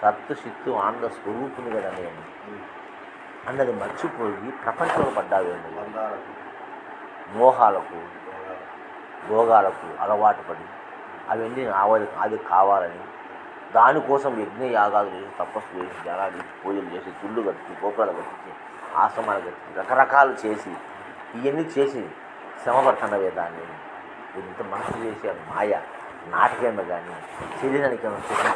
సత్తు చిత్తు ఆనంద స్వరూపుని కదా నేను అన్నది మర్చిపోయి ప్రపంచంలో పడ్డావేంటి, మోహాలకు భోగాలకు అలవాటు పడి అవన్నీ అది కావాలని దానికోసం యజ్ఞ యాగాలు చేసి, తపస్సు చేసి, జనాలు చేసి, పూజలు చేసి, గుళ్ళు కట్టి, గోపురాలు కట్టించి, ఆశ్రమాలు కట్టి, రకరకాలు చేసి, ఇవన్నీ చేసి శ్రమ పడుతున్నవే. దాన్ని ఇంత మనసు చేసి అది మాయ, నాటకేమో కానీ శరీరానికి ఏమో సుఖం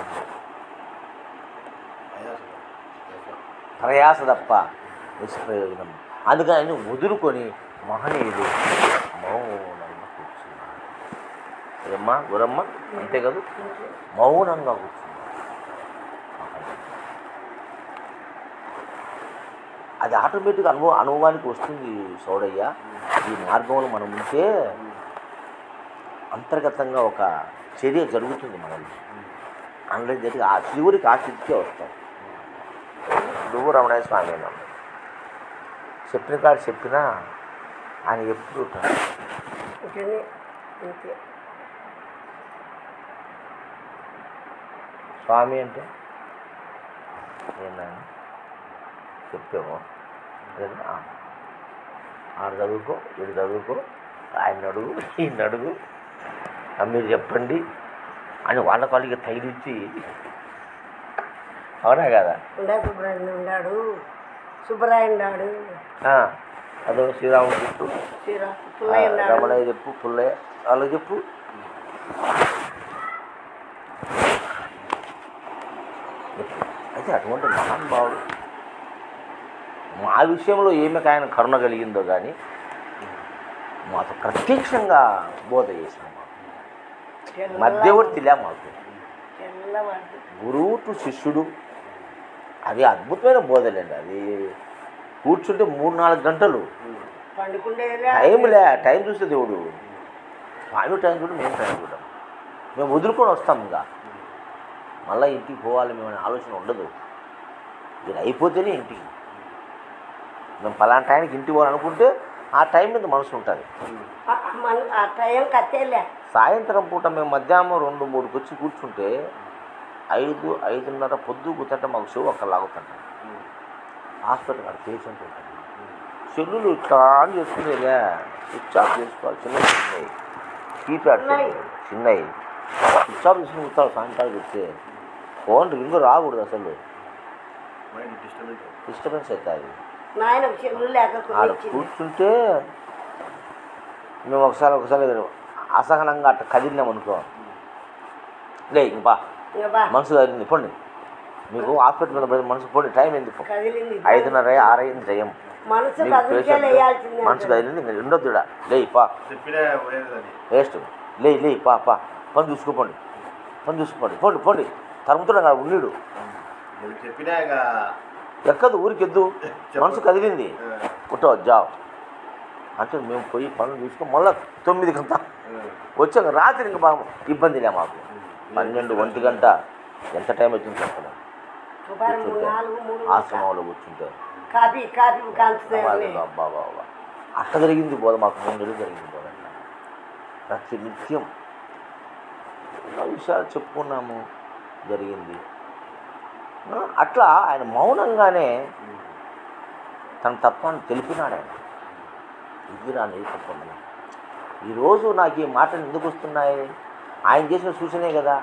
ప్రయాస తప్ప నిష్ప్రయోజనం. అందుకని వదులుకొని మహనీయులు మౌనంగా కూర్చున్నారు. ఏమ్మా గురమ్మ, అంతే కదా, మౌనంగా కూర్చున్నారు. అది ఆటోమేటిక్గా అనుభవానికి వస్తుంది సోడయ్య. ఈ మార్గంలో మనం ఉంటే అంతర్గతంగా ఒక చర్య జరుగుతుంది మనల్ని. అందులో జరిగి ఆ శివుడికి ఆ స్థితికే వస్తాం. నువ్వు రమణయ్య స్వామి అన్నాడు, చెప్పిన కాడు చెప్పినా ఆయన ఎప్పుడు స్వామి అంటే ఏంటని చెప్పాము. ఆడ చదువుకో, వీడు చదువుకో, ఆయన అడుగు, ఈయన అడుగు, మీరు చెప్పండి అని వాళ్ళ కాళ్ళకి తగిలిచ్చి, అవునా కదా? సుబ్రాయణ ఉన్నాడు, సుబ్బరాయ ఉన్నాడు, అదో శ్రీరాముడు చెప్పు, రమణయ్య చెప్పు, పుల్లయ్య వాళ్ళకి చెప్పు. అయితే అటువంటి మహానుభావుడు మా విషయంలో ఏమికి ఆయన కరుణ కలిగిందో కానీ మాకు ప్రత్యక్షంగా బోధ చేశాం. మధ్యవర్తిలే మాకు, గురువు టు శిష్యుడు. అది అద్భుతమైన బోధలేండి. అది కూర్చుంటే 3-4 గంటలు టైం చూస్తే దేవుడు స్వామి టైం చూడు, మేము టైం చూడం. మేము వదులుకొని వస్తాం. ఇంకా మళ్ళీ ఇంటికి పోవాలి మేము అనే ఆలోచన ఉండదు. ఇది అయిపోతేనే ఇంటికి. మేము పలానా టైంకి ఇంటికి పోవాలనుకుంటే ఆ టైం మీద మనసు ఉంటుంది. సాయంత్రం పూట మేము మధ్యాహ్నం 2-3కి వచ్చి కూర్చుంటే 5-5:30 పొద్దు కూర్చుంటే మాకు షో అక్కడ లాగుతుంటాం. హాస్పిటల్ అక్కడ పేషెంట్ ఉంటుంది. సెల్లులు ఇట్లా ఆన్ చేసుకునేదే, స్విచ్ ఆఫ్ చేసుకోవాలి. చిన్నవి కీప్యాడ్ చిన్నవి స్విచ్ ఆఫ్ చేసుకుని కూర్చోవాలి. సాయంకాలం చెప్తే ఫోన్ రింగు రాకూడదు అసలు. డిస్టర్బెన్స్ అవుతుంది. నాయన చెల్లు లేక ఆడ కూర్చుంటే మేము ఒకసారి అసహనంగా అట్ట కదిలినాం అనుకో, లే ఇంపా మనసు కదిలింది పోండి, మీకు హాస్పిటల్ మీద పోయి మనసు పోండి, టైం ఎందుకు 5:30 6 అయింది టైం, మీకు పేషెంట్ మనసు కదిలింది ఇంకా ఉండొద్దు ఇడ, లే పా వేస్ట్, లే పా పని చూసుకోపోండి పోండి తరుముతున్నా ఉన్నీడు ఎక్కదు ఊరికెద్దు, మనసు కదిలింది కుట్టో జాబ్ అంటే మేము పోయి పనులు చూసుకొని మళ్ళీ 9 గంట వచ్చాక రాత్రి ఇంకా బాగా ఇబ్బందిలే మాకు. 12 1 గంట ఎంత టైం వచ్చింది చెప్పలేదు. కూర్చుంటే ఆశ్రమంలో కూర్చుంటే అబ్బా అట్ట జరిగింది బోధ మాకు 3 నెలలు జరిగింది బోధ. ప్రతి నిత్యం ఎన్నో విషయాలు చెప్పుకున్నాము, జరిగింది. అట్లా ఆయన మౌనంగానే తన తత్వాన్ని తెలిపినాడు. ఆయన ఇది నేను చెప్పుకున్నాను. ఈరోజు నాకు ఈ మాటలు ఎందుకు వస్తున్నాయి? ఆయన చేసిన సూచనే కదా.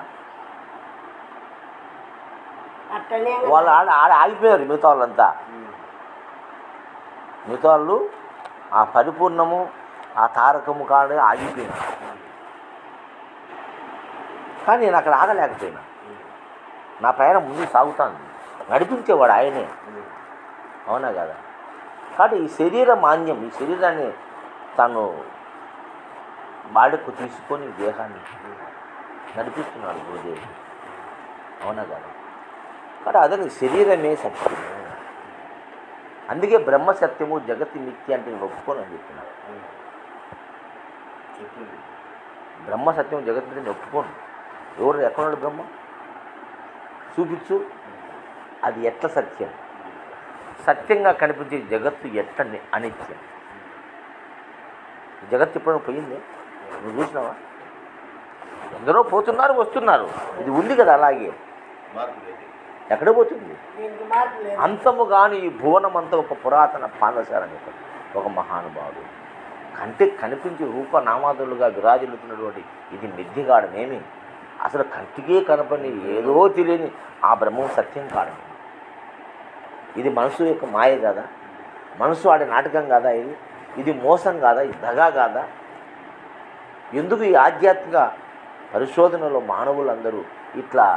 వాళ్ళు ఆడ ఆగిపోయారు మిగతా వాళ్ళంతా. మిగతా వాళ్ళు ఆ పరిపూర్ణము ఆ తారకము కాడే ఆగిపోయినా, కానీ నేను అక్కడ ఆగలేకపోయినా. నా ప్రయాణం ముందు సాగుతాను, నడిపించేవాడు ఆయనే, అవునా కదా. కాబట్టి ఈ శరీర మాన్యం, ఈ శరీరాన్ని తను బాడకు తీసుకొని దేహాన్ని నడిపిస్తున్నాడు గురుదేవుడు, అవునా కదా. కాబట్టి అదే శరీరమే సత్యము. అందుకే బ్రహ్మ సత్యము జగతి మిథ్య అంటే నేను ఒప్పుకోను అని చెప్పినాడు. బ్రహ్మ సత్యం జగతి మిథ్య నేను ఒప్పుకోను. ఎవరు ఎక్కడున్నాడు బ్రహ్మ చూపించు, అది ఎట్ల సత్యం? సత్యంగా కనిపించే జగత్తు ఎట్ల అనిత్యం? జగత్తు ఎప్పుడైనా పోయింది? నువ్వు చూసినావా? ఎందరో పోతున్నారు వస్తున్నారు, ఇది ఉంది కదా అలాగే. ఎక్కడ పోతుంది? అంతము కానీ ఈ భువనం అంతా ఒక పురాతన పాదశాల అని చెప్పారు ఒక మహానుభావుడు. కంటికి కనిపించి రూపనామాదులుగా విరాజిల్లుతున్నటువంటి ఇది మిథ్యగాడమేమి, అసలు కంటికే కనపడి ఏదో తెలియని ఆ బ్రహ్మం సత్యం కాడమే. ఇది మనసు యొక్క మాయ కాదా? మనసు ఆడే నాటకం కాదా? ఇది మోసం కాదా? ఇది దగా కాదా? ఎందుకు ఈ ఆధ్యాత్మిక పరిశోధనలో మానవులందరూ ఇట్లా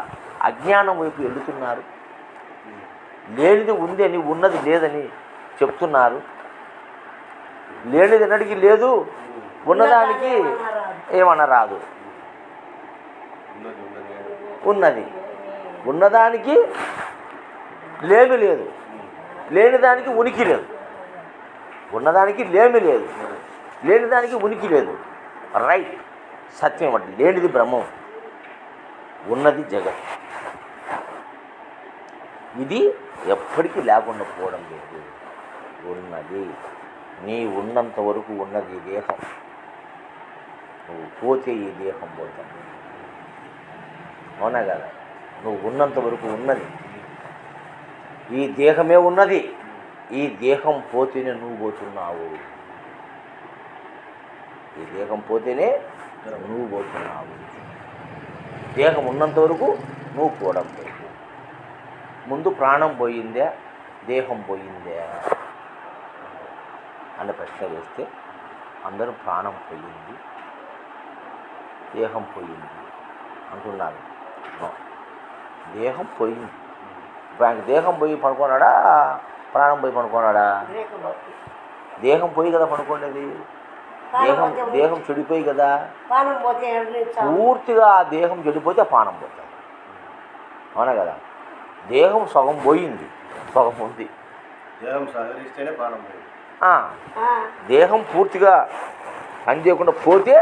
అజ్ఞానం వైపు వెళుతున్నారు? లేనిది ఉంది అని ఉన్నది లేదని చెప్తున్నారు. లేనిది ఎన్నటికీ లేదు, ఉన్నదానికి ఏమన్నా రాదు. ఉన్నది ఉన్నదానికి లేమి లేదు, లేనిదానికి ఉనికి లేదు. ఉన్నదానికి లేమి లేదు, లేనిదానికి ఉనికి లేదు. రైట్, సత్యం అంటే లేనిది బ్రహ్మం, ఉన్నది జగత్. ఇది ఎప్పటికీ లేకుండా పోవడం లేదు, ఉన్నది. నీ ఉన్నంత వరకు ఉన్నది ఈ దేహం, నువ్వు పోతే ఈ దేహం పోతావు, అవునా కదా. నువ్వు ఉన్నంత వరకు ఉన్నది, ఈ దేహమే ఉన్నది. ఈ దేహం పోతేనే నువ్వు పోతున్నావు, ఈ దేహం పోతేనే నువ్వు పోతున్నావు. దేహం ఉన్నంత వరకు నువ్వు పోవడం లేదు. ముందు ప్రాణం పోయిందే దేహం పోయిందే అనే ప్రశ్న వేస్తే అందరూ ప్రాణం పోయింది దేహం పోయింది అంటున్నారు. దేహం పోయింది. ఇప్పుడు ఆయనకు దేహం పోయి పడుకున్నాడా ప్రాణం పోయి పడుకున్నాడా? దేహం పోయి కదా పడుకోండి. దేహం చెడిపోయి కదా. పూర్తిగా ఆ దేహం చెడిపోతే ప్రాణం పోతుంది, అవునా కదా. దేహం సగం పోయింది, సగం ఉంది. దేహం పూర్తిగా పని చేయకుండా పోతే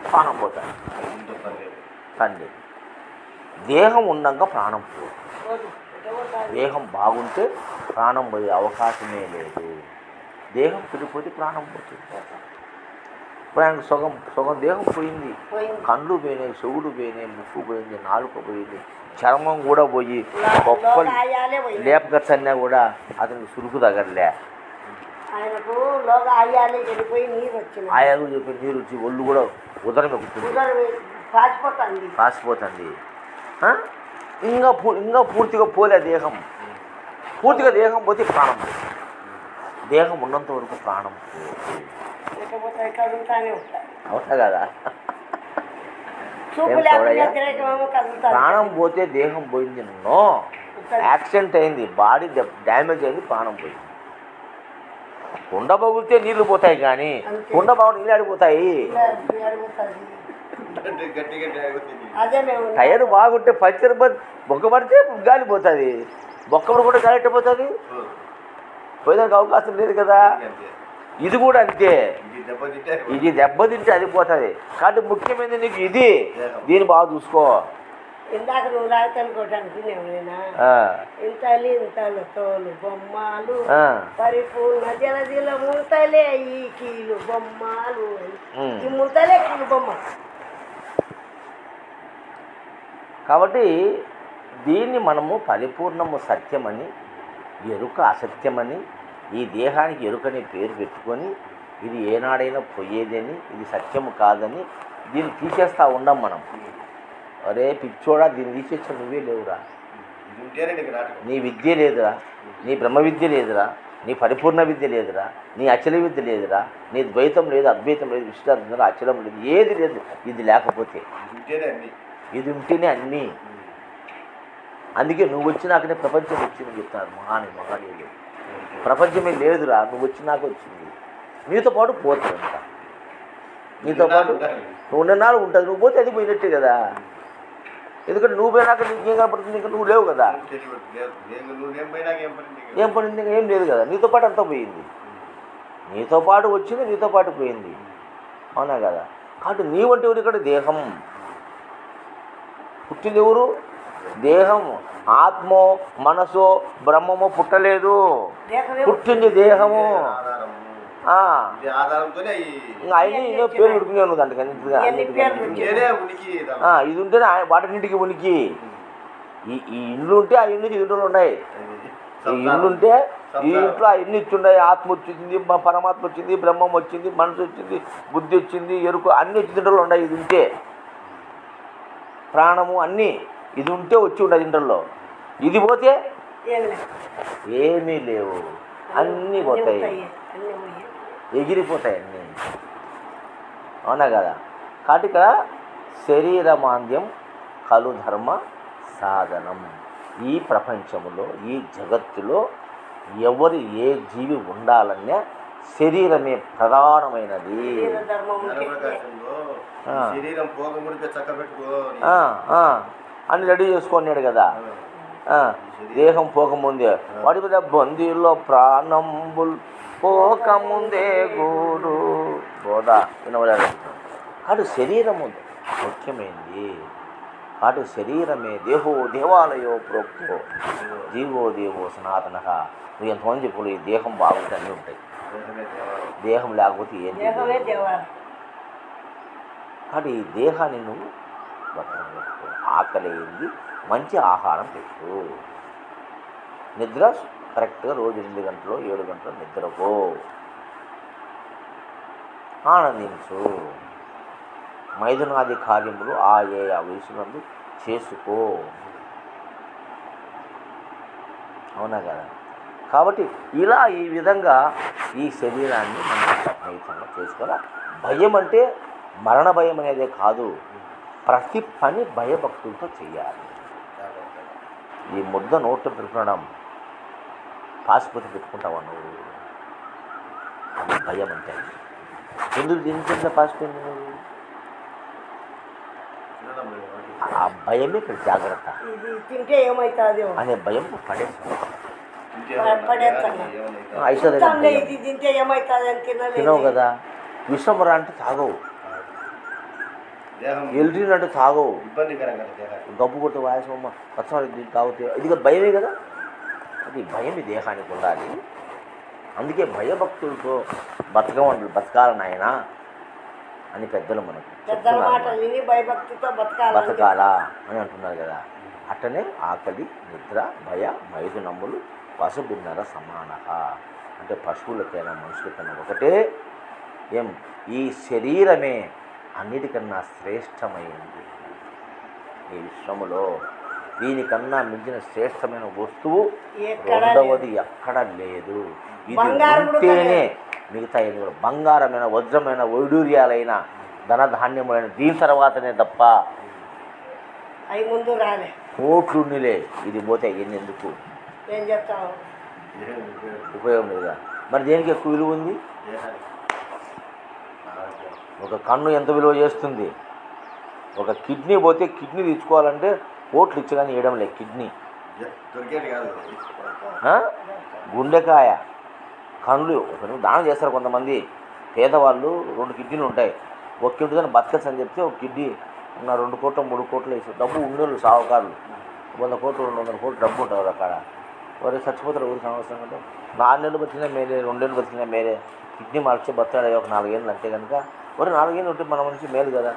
ప్రాణం పోతుంది. తండ్రి దేహం ఉన్నాక ప్రాణం పోదు. దేహం బాగుంటే ప్రాణం పోయే అవకాశమే లేదు. దేహం చెడిపోతే ప్రాణం పోతుంది. ఇప్పుడు ఆయనకు సగం దేహం పోయింది. కళ్ళు పోయినాయి, చెవుడు పోయినాయి, ముక్కు పోయింది, నాలుక పోయింది, చర్మం కూడా పోయి గొప్పలు లేపకచ్చన్నా కూడా అతనికి సురుకు తగలే. ఆయాలు చెప్పి నీరు వచ్చి ఒళ్ళు కూడా ఉదరం ఎక్కుతుంది, కాసిపోతుంది. ఇంకా పూర్తిగా పోలే దేహం. పూర్తిగా దేహం పోతే ప్రాణం పోతుంది. దేహం ఉన్నంత వరకు ప్రాణం పోతుంది. లేకపోతే కదులుతానే ఉంటాయి. అవునా కదా? చూపు ఏం లేకుండా చూడయ్యా? వ్యతిరేకమేమో కదులుతారు. ప్రాణం పోతే దేహం పోయింది. నో, యాక్సిడెంట్ అయింది, బాడీ డ్యామేజ్ అయింది, ప్రాణం పోయింది. కుండ పగిలితే నీళ్లు పోతాయి, కానీ కుండ బాగు నీళ్ళు ఆడిపోతాయి. అదే మేము టైర్ బాగుంటే పంచర్ బొక్క పడితే గాలి పోతుంది, బొక్క కూడా గాలి ఎట్టపోతుంది, పోయేదానికి అవకాశం లేదు కదా. ఇది కూడా అంతే, ఇది దెబ్బతింటే అది పోతుంది. కాబట్టి ముఖ్యమైనది నీకు ఇది, దీన్ని బాగా చూసుకో. ఇందాక నువ్వు రాయితనుకోటి అనుకునేవు నేనా. ఇంతలి ఇంతలు తోలు బొమ్మలు పరిపూర్ణ జలదిల ముంతలే ఈ కీలు బొమ్మలు. ఈ ముంతలే కీలు బొమ్మ. కాబట్టి దీన్ని మనము పరిపూర్ణము సత్యమని, ఎరుక అసత్యమని, ఈ దేహానికి ఎరుకని పేరు పెట్టుకొని ఇది ఏనాడైనా పోయేదని, ఇది సత్యము కాదని దీన్ని తీసేస్తూ ఉండం మనం. అరే పిచ్చోడా, దీన్ని తీసేచ్చా నువ్వే లేవురా, నీ విద్య లేదురా, నీ బ్రహ్మ విద్య లేదురా, నీ పరిపూర్ణ విద్య లేదురా, నీ అచల విద్య లేదురా, నీ ద్వైతం లేదు, అద్వైతం లేదు, విష్ణు అచలం లేదు, ఏది లేదు. ఇది లేకపోతే, ఇది ఉంటేనే అన్నీ. అందుకే నువ్వు వచ్చినాకనే ప్రపంచం వచ్చిందని చెప్తున్నారు మహానీయులు. ప్రపంచమే లేదురా, నువ్వు వచ్చినాక వచ్చింది. నీతో పాటు పోతుంది అంత, నీతో పాటు నువ్వు ఉన్ననాలు ఉంటుంది, నువ్వు పోతే అది పోయినట్టే కదా. ఎందుకంటే నువ్వు పోయినాక నీకేం కనపడుతుంది, ఇంకా నువ్వు లేవు కదా. ఏం పడింది, ఇంకా ఏం లేదు కదా. నీతో పాటు అంతా పోయింది, నీతో పాటు వచ్చింది, నీతో పాటు పోయింది. అవునా కదా? కాబట్టి నీ వంటి ఎవరు ఇక్కడ దేహం పుట్టింది ఎవరు? దేహం. ఆత్మో మనసో బ్రహ్మమో పుట్టలేదు, పుట్టింది దేహము. అవన్నీ ఎన్నో పేర్లు ఉడికినే ఉన్నది అంటకని. ఇది ఉంటేనే వాటిన్నింటికి ఉనికి. ఈ ఇల్లు ఉంటే ఆ ఇల్లు ఇంట్లో ఉన్నాయి. ఈ ఇల్లు ఉంటే ఈ ఇంట్లో ఆ ఇల్లు ఇచ్చిండే. ఆత్మ వచ్చింది, పరమాత్మ వచ్చింది, బ్రహ్మం వచ్చింది, మనసు వచ్చింది, బుద్ధి వచ్చింది, ఎరుకు అన్నీ వచ్చి ఇంట్లో ఉన్నాయి. ఇది ఉంటే ప్రాణము అన్నీ ఇది ఉంటే వచ్చి ఉండదు ఇంటర్లో. ఇది పోతే ఏమీ లేవు, అన్నీ పోతాయి, ఎగిరిపోతాయి అన్నీ. అవునా కదా? కాబట్టి ఇక్కడ శరీరమాంద్యం కలు ధర్మ సాధనం. ఈ ప్రపంచంలో, ఈ జగత్తులో ఎవరు ఏ జీవి ఉండాలన్నా శరీరమే ప్రధానమైనది. అని రెడీ చేసుకున్నాడు కదా. దేహం పోకముందే వాడి మీద బందీలో ప్రాణంబుల్ పోకముందే గూడు బోధ వినవలేదు. అటు శరీరము ముఖ్యమైనది. అటు శరీరమే దేహో దేవాలయో ప్రోక్తో జీవో దేవో సనాతన. నువ్వు ఎంతమంది చెప్పుడు ఈ దేహం బాగుంటే అన్నీ ఉంటాయి, దేహం లేకపోతే ఏంటి? అటు ఈ దేహాన్ని నువ్వు పెట్టుకో. ఆకలి అయింది, మంచి ఆహారం పెట్టు. నిద్ర కరెక్ట్గా రోజు 8 గంటలు 7 గంటలు నిద్రపో. ఆనందించు. మైథునాది కార్యములు ఆ వయసునందు చేసుకో. అవునా కదా? కాబట్టి ఇలా ఈ విధంగా ఈ శరీరాన్ని మనం ప్రయత్నంగా చేసుకోవాలి. భయం అంటే మరణ భయం అనేదే కాదు, ప్రతి పని భయభక్తులతో చేయాలి. ఈ ముద్ద నోట్లో పెట్టుకోవడం, పాసిపోతే పెట్టుకుంటావా నువ్వు? అది భయం అంటే. ఎందుకు దీని పాసిపోయింది నువ్వు? ఆ భయమే ఇక్కడ జాగ్రత్త. తింటే ఏమవుతుంది అనే భయం పడేస్తాను. తినవు కదా. విషమరా అంటే తాగవు, ఎల్డ్రిన్ అంటే తాగవు, గబ్బు కొట్టే వాయసమ్మ పచ్చడి తాగితే ఇది భయమే కదా. అది భయం ఈ దేహానికి ఉండాలి. అందుకే భయభక్తులతో బతకాలి నాయన అని పెద్దలు మనకు బతకాలా అని అంటున్నారు కదా. అట్టనే ఆకలి, నిద్ర, భయ, మైథునములు పశుభిన్నర సమాన. అంటే పశువులకైనా మనుషులకైనా ఒకటే. ఈ శరీరమే అన్నిటికన్నా శ్రేష్టమైంది. ఈ విశ్వములో దీనికన్నా మించిన శ్రేష్టమైన వస్తువు ఎక్కడా రెండవది ఎక్కడ లేదు. ఇది బంగారం కూడా ఉంటేనే మిగతా ఇది కూడా బంగారమైన వజ్రమైన వైడూర్యాలైన ధనధాన్యములైన దీని తర్వాతనే తప్ప అవి ముందు రాలే. కోట్లుండిలే ఇది పోతే ఎన్ని ఎందుకు ఏం చెప్తావు? ఉపయోగం లేదా? మరి దేనికి ఎక్కువ విలువ ఉంది? ఒక కన్ను ఎంత విలువ చేస్తుంది? ఒక కిడ్నీ పోతే కిడ్నీ తెచ్చుకోవాలంటే కోట్లు ఇచ్చి కానీ వేయడం లేదు. కిడ్నీ గుండెకాయ కళ్ళు దానం చేస్తారు కొంతమంది పేదవాళ్ళు. 2 కిడ్నీలు ఉంటాయి, ఒక కిడ్నీ కానీ బతకచ్చు అని చెప్తే ఒక కిడ్నీ ఉన్న 2 కోట్లు 3 కోట్లు వేసి డబ్బు ఉండేళ్ళు సావుకారులు 100 కోట్లు 200 కోట్లు డబ్బు ఉంటుంది అక్కడ. వారు చచ్చిపోతారు ఊరికి అవసరం కంటే 4 నెలలు బతికినా మేలే, 2 నెలలు బతికినా మేలే. కిడ్నీ మార్చి బతాడు ఒక 4 ఏళ్ళు అంటే కనుక మరి 4 ఏళ్ళు ఉంటే మన మనిషి మేలు కదా.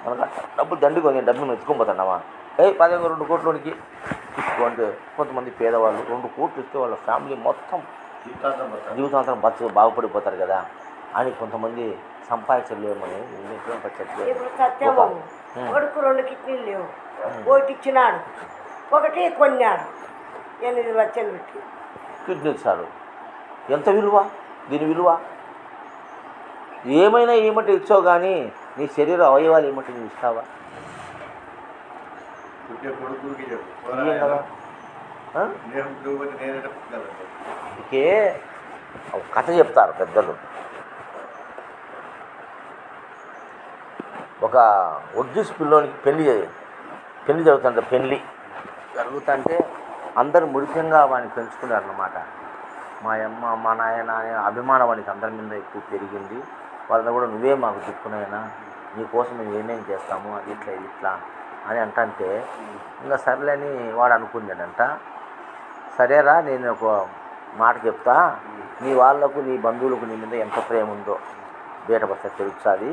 మనకు డబ్బులు దండి కొంచెం డబ్బులు ఎత్తుకొని పోతాడమ్మా. 2 కోట్లకి ఇసుకుంటే కొంతమంది పేదవాళ్ళు 2 కోట్లు ఇస్తే వాళ్ళ ఫ్యామిలీ మొత్తం జీవితాంతరం బాగుపడిపోతారు కదా అని కొంతమంది సంపాదించలేమని ఇప్పుడు సత్యము కొడుకు 2 కిడ్నీలు లేవు, ఒకటి ఇచ్చినాడు, ఒకటి కొన్నాడు, 8 లక్షలు పెట్టి కిడ్నీ ఇచ్చారు. ఎంత విలువ దీని విలువ? ఏమైనా ఏమంటే ఇచ్చావు కానీ నీ శరీర అవయవాలు ఏమంటే నువ్వు ఇస్తావా? ఏం కదా ఇంకే ఒక కథ చెప్తారు పెద్దలు. ఒక ఒడ్డిస్ పిల్లోనికి పెళ్లి జరుగుతుంటే జరుగుతుంటే అందరూ మురికంగా వాడిని పెంచుకున్నారు అన్నమాట. మా అమ్మ మా నాయన అనే అభిమానం వానికి అందరి మీద ఎక్కువ పెరిగింది. వాళ్ళని కూడా నువ్వే మాకు దిక్కునైనా నీకోసం మేము ఏమేం చేస్తాము అది ఇట్లా ఇది ఇట్లా అని అంటే ఇంకా సర్లేని వాడు అనుకున్నాడంట. సరేరా నేను ఒక మాట చెప్తా, నీ వాళ్ళకు నీ బంధువులకు నీ మీద ఎంత ప్రేమ ఉందో బయటపడితే తెలుస్తుంది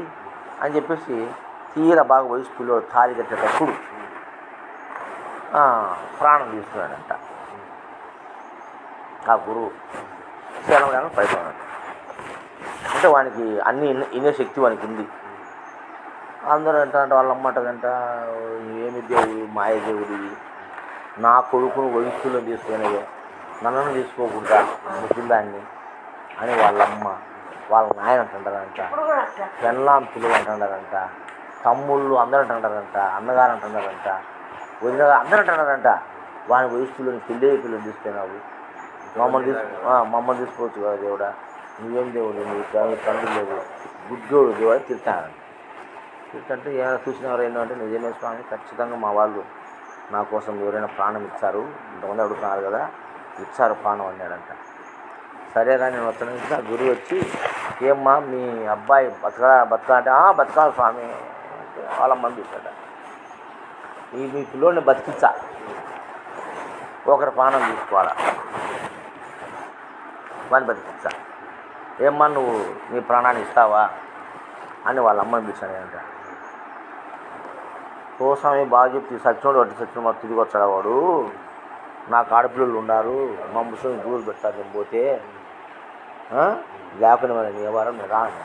అని చెప్పేసి తీరా బాగా వయసు పిల్లోడు తాళి కట్టేటప్పుడు ప్రాణం తీసుకున్నాడంట. ఆ గురువు శరణం పడిపోయాడు. అంటే వానికి అన్ని ఇనే శక్తి వానికి ఉంది. అందరూ అంటే వాళ్ళ అమ్మంటదంట, ఏమి దేవుడు మాయ దేవుడివి, నా కొడుకును వయస్సులో తీసుకునేవే నన్ను తీసుకోకుండా ముసిందాన్ని అని వాళ్ళమ్మ వాళ్ళ నాయన అంటున్నారంట, పెళ్ళాం పిల్లలు అంటున్నారంట, తమ్ముళ్ళు అందరూ అంటున్నారంట, అన్నగారు అంటున్నారంట, వదినగారు అందరూ అంటున్నారంట. వాని వయస్సులోని పిల్లని తీసుకున్నావు, మమ్మల్ని తీసుకోవచ్చు కదా దేవుడా, నువ్వేం దేవుడు, నీ తండ్రి లేదు, గుడ్డోడు దేవుడు అని తిడతానంట. తింటే ఏమైనా చూసినవారు ఏంటంటే నిజమే స్వామి, ఖచ్చితంగా మా వాళ్ళు నా కోసం ఎవరైనా ప్రాణం ఇచ్చారు, ఇంతమంది అడుగుతున్నారు కదా, ఇచ్చారు ప్రాణం అన్నాడంట. సరేరా నేను వస్తాను. గురువు వచ్చి ఏమ్మా మీ అబ్బాయి బతకాలంటే బతకాలి స్వామి అంటే వాళ్ళ మంది ఇచ్చాడ. మీ పిల్లోడిని బతికించా, ఒకరి ప్రాణం తీసుకోవాలా, వాడిని బతికించా, ఏమ్మా నువ్వు నీ ప్రాణాన్ని ఇస్తావా అని వాళ్ళ అమ్మని పిలిచాడంట. ఓ స్వామి బాగా చెప్తే సచ్చినోడు అటు సచ్చినోడు మాకు తిరిగి వచ్చాడు వాడు, నాకు ఆడపిల్లలు ఉన్నారు, మా ముసలిని దూరు పెడతాను నేను పోతే లేకుండా మరి ఏ వారం నేను రాను.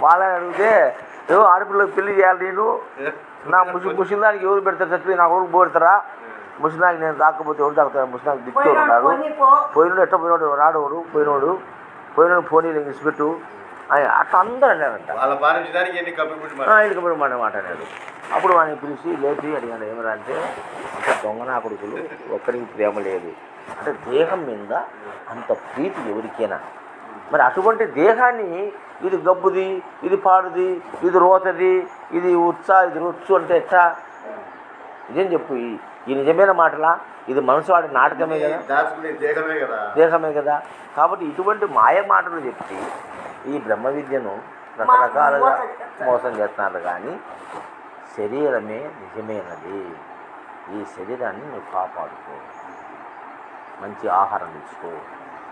వాళ్ళని అడిగితే ఏవో ఆడపిల్లలకు పెళ్లి చేయాలి, నేను నా ముసలిదానికి ఎవరు పెడతారు, చచ్చిపోయి నా కొడుకు పెడతారా, ముసలిదానికి నేను రాకపోతే ఎవరు తాగుతారు, ముసలిదానికి దిక్కు ఉన్నారు, పోయినోడు ఎట్లా పోయినోడు రాడోడు, పోయినోడు ఫోన్ ఇచ్చిపెట్టు అని అట్లా అందరూ అన్నారంట. ఇంటికి మాట అన్నాడు. అప్పుడు వాడిని పిలిచి లేపి అడిగాడు, ఏమరా అంటే దొంగ నా కొడుకులు ఒక్కరికి ప్రేమ లేదు అంటే దేహం మీద అంత ప్రీతి ఎవరికైనా, మరి అటువంటి దేహాన్ని ఇది గబ్బుది, ఇది పాడుది, ఇది రోతది, ఇది ఉత్సా, ఇది రుచ్చు అంటే ఎట్లా? ఇదేం చెప్పు, ఈ నిజమైన మాటలా? ఇది మనసు వాడి నాటకమే కదా, దేహమే కదా. కాబట్టి ఇటువంటి మాయ మాటలు చెప్పి ఈ బ్రహ్మ విద్యను రకరకాలుగా మోసం చేస్తున్నారు. కానీ శరీరమే నిజమైనది. ఈ శరీరాన్ని నువ్వు కాపాడుకో, మంచి ఆహారం తీసుకో,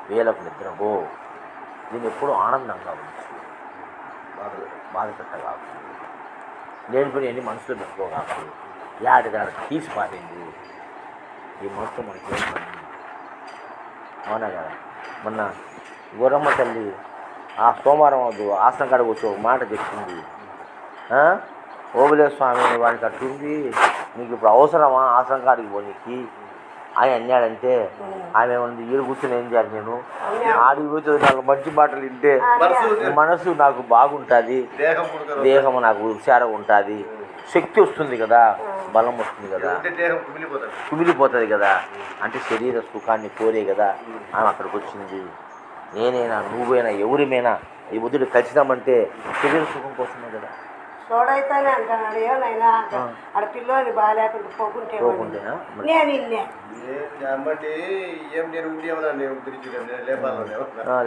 వేలకు నిద్రపో, దీన్ని ఎప్పుడూ ఆనందంగా ఉంచు, బాధ పెట్టగాకు, లేనిపోయిన మనసులో పెట్టుకోగాకు, యాడిదాడు తీసి పారింది ఈ మనసుతో మనకి ఏం పని? అవునా కదా. మొన్న గౌరమ్మ తల్లి ఆ సోమవారం వద్దు ఆసనం కాడ కూర్చో మాట చెప్పింది, ఓబులే స్వామి వానికి అట్టుంది, నీకు ఇప్పుడు అవసరమా ఆశ్రమం కాడికి పోనీకి అని అన్నాడంటే ఆమె ఏమన్నా ఈడు కూర్చొని ఏం చేయాలి, నేను ఆడికి పోతే నాకు మంచి మాటలు వింటే మనసు నాకు బాగుంటుంది, దేహం నాకు హుషారుగా ఉంటుంది, శక్తి వస్తుంది కదా, బలం వస్తుంది కదా, కుమిలిపోతుంది కదా, అంటే శరీర సుఖాన్ని కోరే కదా ఆమె అక్కడికి వచ్చింది. నేనైనా నువ్వైనా ఎవరిమైనా ఈ బుద్ధుడు కలిసినామంటే శరీర సుఖం కోసమే కదా. చూడైతేనే అంటున్నాడు, ఏమనైనా ఆడ పిల్లోని బాగాలేకుండా పోకుంటే నేను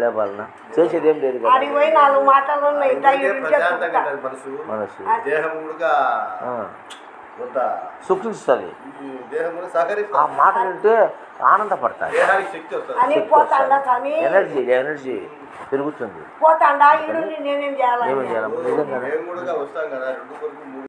లేపాలన్నా చేసేది ఏం లేదు కదా. అడిగి పోయి 4 మాటలు ఉన్నాయి మనసు సుఖిస్తుంది, ఆ మాటలు వింటే ఆనందపడతాయి, ఎనర్జీ పెరుగుతుంది. పోతాండా నేనేం చేయాలి నిజంగా